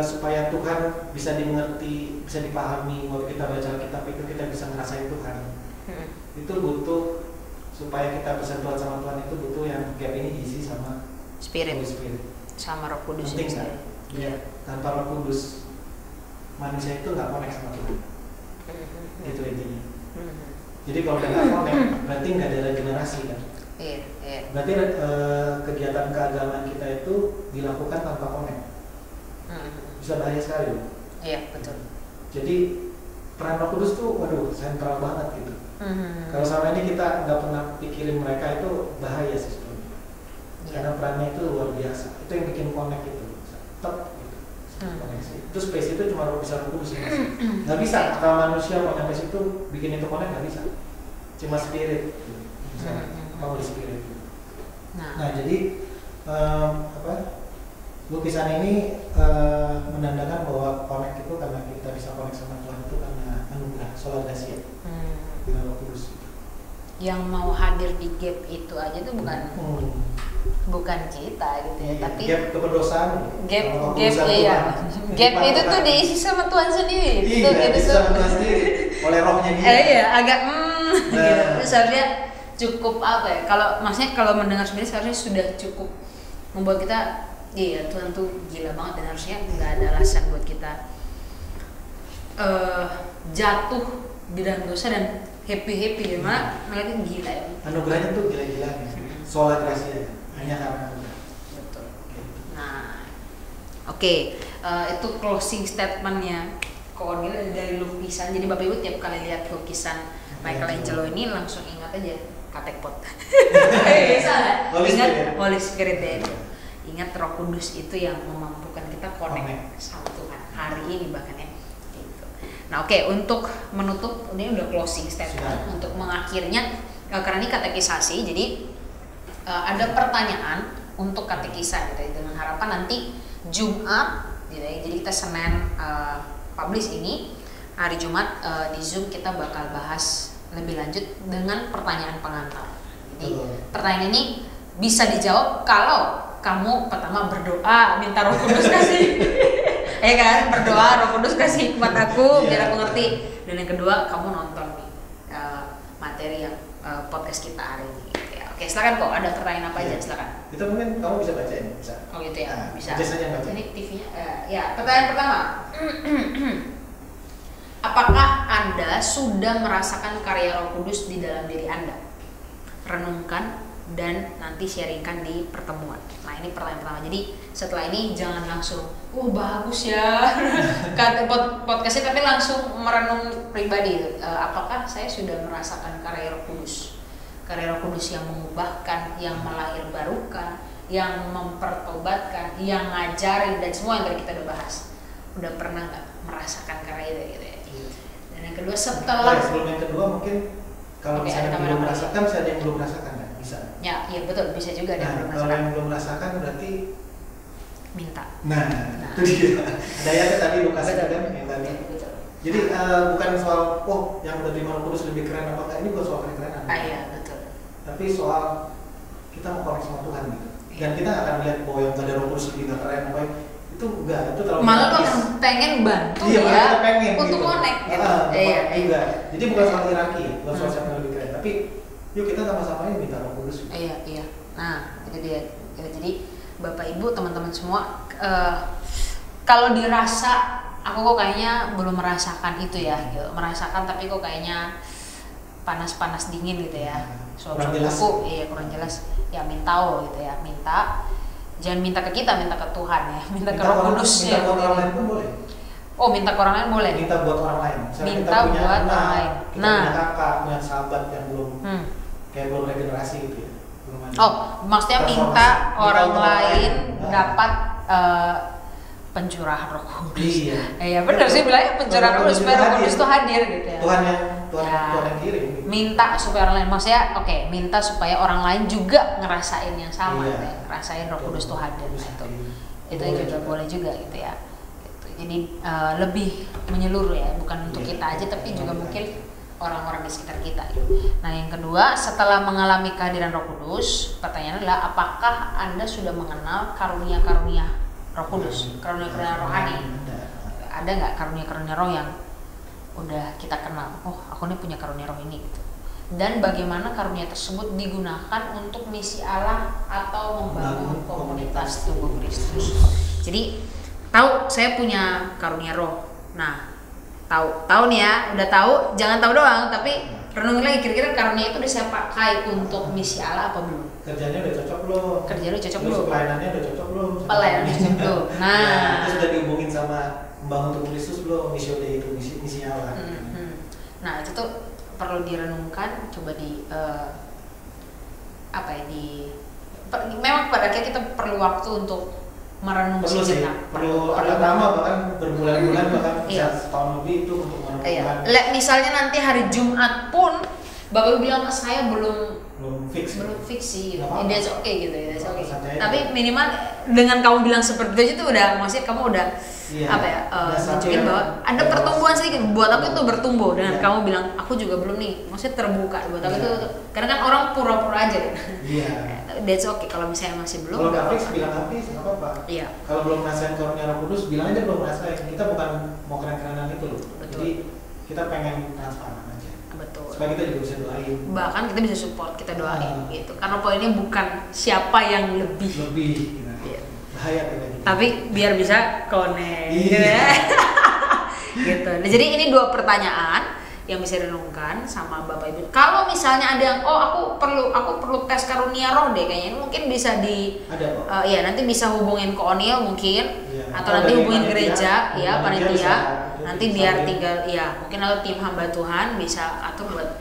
supaya Tuhan bisa dimengerti, bisa dipahami, waktu kita baca Alkitab itu kita bisa ngerasain Tuhan. Itu butuh, supaya kita bersentuhan sama Tuhan itu butuh yang gap ini diisi sama Spirit. Holy Spirit. Sama Roh Kudus. Penting kan? Iya. Tanpa Roh Kudus manusia itu nggak connect sama Tuhan. Itu intinya. Jadi kalau udah nggak connect, berarti nggak ada regenerasi kan? Iya. Berarti kegiatan keagamaan kita itu dilakukan tanpa connect. Bisa bahaya sekali loh. Iya, betul. Jadi peran Roh Kudus tuh, waduh, sentral banget gitu. Kalau selama ini kita nggak pernah pikirin mereka, itu bahaya sih sebenarnya. Karena perannya itu luar biasa. Itu yang bikin connect itu, tetap gitu. Koneksi. Itu space itu cuma bisa Roh Kudus ya. Nggak bisa kalau manusia mau nyampe situ bikin itu connect, nggak bisa. Cuma spirit, bisa mau di spirit. Nah jadi lukisan ini menandakan bahwa connect itu karena kita bisa connect sama Tuhan itu karena anugerah sola gratia dengan Roh Kudus. Yang mau hadir di gap itu aja tuh bukan kita gitu ya, tapi gap keberdosaan. Gap iya. Gap itu tuh diisi sama Tuhan sendiri. Iya, diisi sama Tuhan sendiri oleh Rohnya dia. Iya, agak gitu. Seharusnya cukup apa ya? Maksudnya kalau mendengar sendiri seharusnya sudah cukup membuat kita, iya Tuhan tuh gila banget, dan harusnya nggak ada alasan buat kita jatuh di dalam dosa dan happy gimana ngeliatin gila ya. Anugerahnya tuh gila-gilanya, sola gratia, hanya karena anugerah. Betul. Nah, oke, itu closing statementnya Ko Onil dari lukisan. Jadi Bapak Ibu tiap kali lihat lukisan Michelangelo ini langsung ingat aja katekpot. Ingat Holy Spirit ya. Ingat Roh Kudus itu yang memampukan kita connect sama Tuhan hari ini bahkan ya. Gitu. Nah oke, untuk menutup, ini udah closing statement. Untuk mengakhirnya, karena ini katekisasi, jadi ada pertanyaan untuk katekisan gitu, dengan harapan nanti Jumat gitu ya. Jadi kita Senin publish ini, hari Jumat di Zoom kita bakal bahas lebih lanjut dengan pertanyaan pengantar. Jadi pertanyaan ini bisa dijawab kalau kamu pertama berdoa minta Roh Kudus kasih, ya kan, berdoa Roh Kudus kasih hikmat aku biar aku ngerti. Dan yang kedua kamu nonton nih materi yang podcast kita hari ini. Ya, oke, silakan kok, ada pertanyaan apa aja, silakan. Itu mungkin kamu bisa bacain, bisa. Oh gitu ya, bisa. Saja baca. Ini TV-nya. Ya, pertanyaan pertama. Apakah Anda sudah merasakan karya Roh Kudus di dalam diri Anda? Renungkan dan nanti sharingkan di pertemuan. Nah ini pertanyaan pertama. Jadi setelah ini jangan langsung, bagus ya podcastnya, tapi langsung merenung pribadi. Apakah saya sudah merasakan karya Roh Kudus? Karya Roh Kudus yang mengubahkan, yang melahirbarukan, yang mempertobatkan, yang ngajarin, dan semua yang tadi kita udah bahas. Udah pernah nggak merasakan karya itu gitu ya? Dan yang kedua setelah. Sebelum yang kedua mungkin kalau misalnya belum merasakan, bisa ada yang belum merasakan kan? Bisa. Ya, iya betul, bisa juga ada yang belum merasakan. Kalau yang belum merasakan berarti minta. Nah. Itu dia. Ada ya tadi Lukas kan yang tadi. Betul. Jadi bukan soal yang udah terima Roh Kudus lebih keren apa enggak, ini bukan soal keren-kerenan. Iya betul. Tapi soal kita mau connect sama Tuhan gitu. Dan kita akan lihat bahwa yang ada Roh Kudus lebih keren apa itu enggak, itu terlalu malah lo akan pengen bantu ya pengen, untuk connect gitu. Iya. Jadi bukan soal hierarki, bukan soal siapa yang lebih keren, tapi yuk kita sama-sama ini minta Roh Kudus. Iya. Nah, itu dia. Jadi Bapak Ibu, teman-teman semua, kalau dirasa aku kok kayaknya belum merasakan itu ya, gitu. Merasakan tapi kok kayaknya panas-panas dingin gitu ya. Kurang jelas. Kurang jelas. Ya minta gitu ya, minta. Jangan minta ke kita, minta ke Tuhan ya, minta ke Roh Kudus ya. Minta buat orang lain pun boleh. Minta ke orang lain boleh. Minta buat orang lain. Misalnya minta kita punya buat anak, orang lain. Kita punya kakak, punya sahabat yang belum kayak belum regenerasi gitu ya. Belum ada. Maksudnya minta orang lain dapat pencurahan Roh Kudus. Iya. Iya benar sih bilangnya pencurahan Roh Kudus supaya Roh Kudus itu hadir gitu ya. Tuhan yang kirim. Minta supaya orang lain, maksudnya minta supaya orang lain juga ngerasain yang sama, Iya. gitu ya. Ngerasain Roh Kudus itu hadir itu juga boleh juga gitu ya. Gitu. Jadi lebih menyeluruh ya, bukan untuk kita aja tapi juga mungkin orang-orang di sekitar kita. Gitu. Nah yang kedua, setelah mengalami kehadiran Roh Kudus, pertanyaannya adalah apakah Anda sudah mengenal karunia-karunia Roh Kudus, karunia-karunia rohani? Ada nggak karunia-karunia roh yang udah kita kenal? Oh, aku nih punya karunia roh ini gitu. Dan bagaimana karunia tersebut digunakan untuk misi Allah atau membangun komunitas tubuh Kristus. Jadi tahu saya punya karunia roh. Nah, tahu nih ya, udah tahu, jangan tahu doang, tapi renungin lagi kira-kira karunia itu udah saya pakai untuk misi Allah apa belum? Kerjanya udah cocok belum? Kerjanya udah cocok Terus belum? pelayanannya udah cocok belum? Pelayanannya cocok belum? Nah, ya, terus udah dihubungin sama membangun tubuh Kristus belum? Misi itu misi Allah. Nah itu tuh perlu direnungkan, coba memang pada akhirnya kita perlu waktu untuk merenung sejenak. Perlu lama bahkan berbulan-bulan bahkan bisa setahun lebih itu untuk merenungkan. Misalnya nanti hari Jumat pun Bapak bilang saya belum fix sih gitu. That's okay gitu ya, that's okay. Tapi minimal dengan kamu bilang seperti itu aja tuh udah, maksudnya kamu udah nunjukin bahwa ada pertumbuhan sedikit. Buat aku itu bertumbuh dengan kamu bilang aku juga belum nih, maksudnya terbuka. Buat aku itu karena kan orang pura-pura aja kan. Iya. That's okay kalau misalnya masih belum. Kalau nggak fix bilang habis nggak apa-apa. Iya. Kalau belum ngerasain karunia Roh Kudus bilang aja belum ngerasain. Kita bukan mau keren-kerenan itu loh. Betul. Jadi kita pengen transparan aja. Betul. Supaya kita juga bisa doain. Bahkan kita bisa support, kita doain gitu. Karena poinnya bukan siapa yang lebih. Gitu. Iya. Bahaya kita gitu. Tapi biar bisa connect. Gitu ya. Gitu. Nah, jadi ini 2 pertanyaan yang bisa direnungkan sama Bapak Ibu. Kalau misalnya ada yang aku perlu tes karunia roh deh kayaknya, ini mungkin bisa nanti bisa hubungin ke O'Neil mungkin atau nanti hubungin gereja panitia nanti biar tinggal mungkin ada tim hamba Tuhan bisa atur buat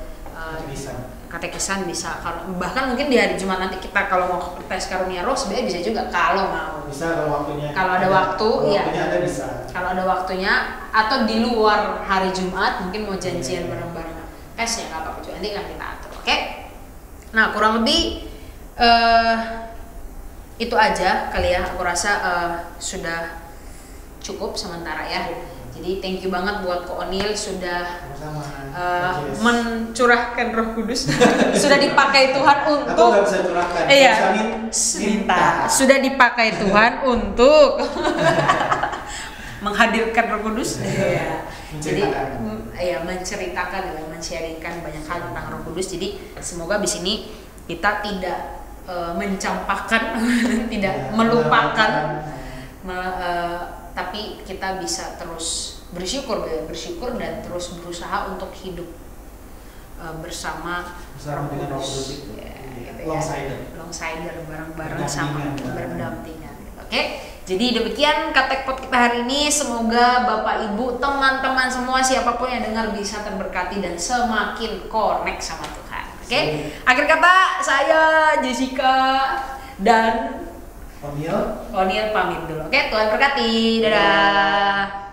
katekisan bisa, bahkan mungkin di hari Jumat nanti kita kalau mau tes karunia roh sebenarnya bisa juga kalau mau. Bisa kalau waktunya. Kalau ada waktu ada bisa. Kalau ada waktunya atau di luar hari Jumat mungkin mau janjian bareng-bareng tesnya nggak apa-apa juga, nanti kan kita atur. Oke? Nah kurang lebih itu aja kali ya, aku rasa sudah cukup sementara ya. Jadi thank you banget buat Ko O'Neil sudah mencurahkan Roh Kudus. Sudah dipakai Tuhan untuk. Aku nggak bisa curahkan. Minta. Sudah dipakai Tuhan untuk menghadirkan Roh Kudus. Jadi menceritakan dan men-sharingkan banyak hal tentang Roh Kudus. Jadi semoga di sini kita tidak mencampakkan, tidak melupakan. Tapi kita bisa terus bersyukur dan terus berusaha untuk hidup bersama dengan Roh Kudus longsider bareng-bareng sama berdampingan. Oke, jadi demikian Katekpot kita hari ini. Semoga Bapak Ibu, teman-teman semua, siapapun yang dengar bisa terberkati dan semakin connect sama Tuhan. Oke, akhir kata saya Jessica dan O'Neil pamit dulu. Oke, Tuhan berkati. Dadah.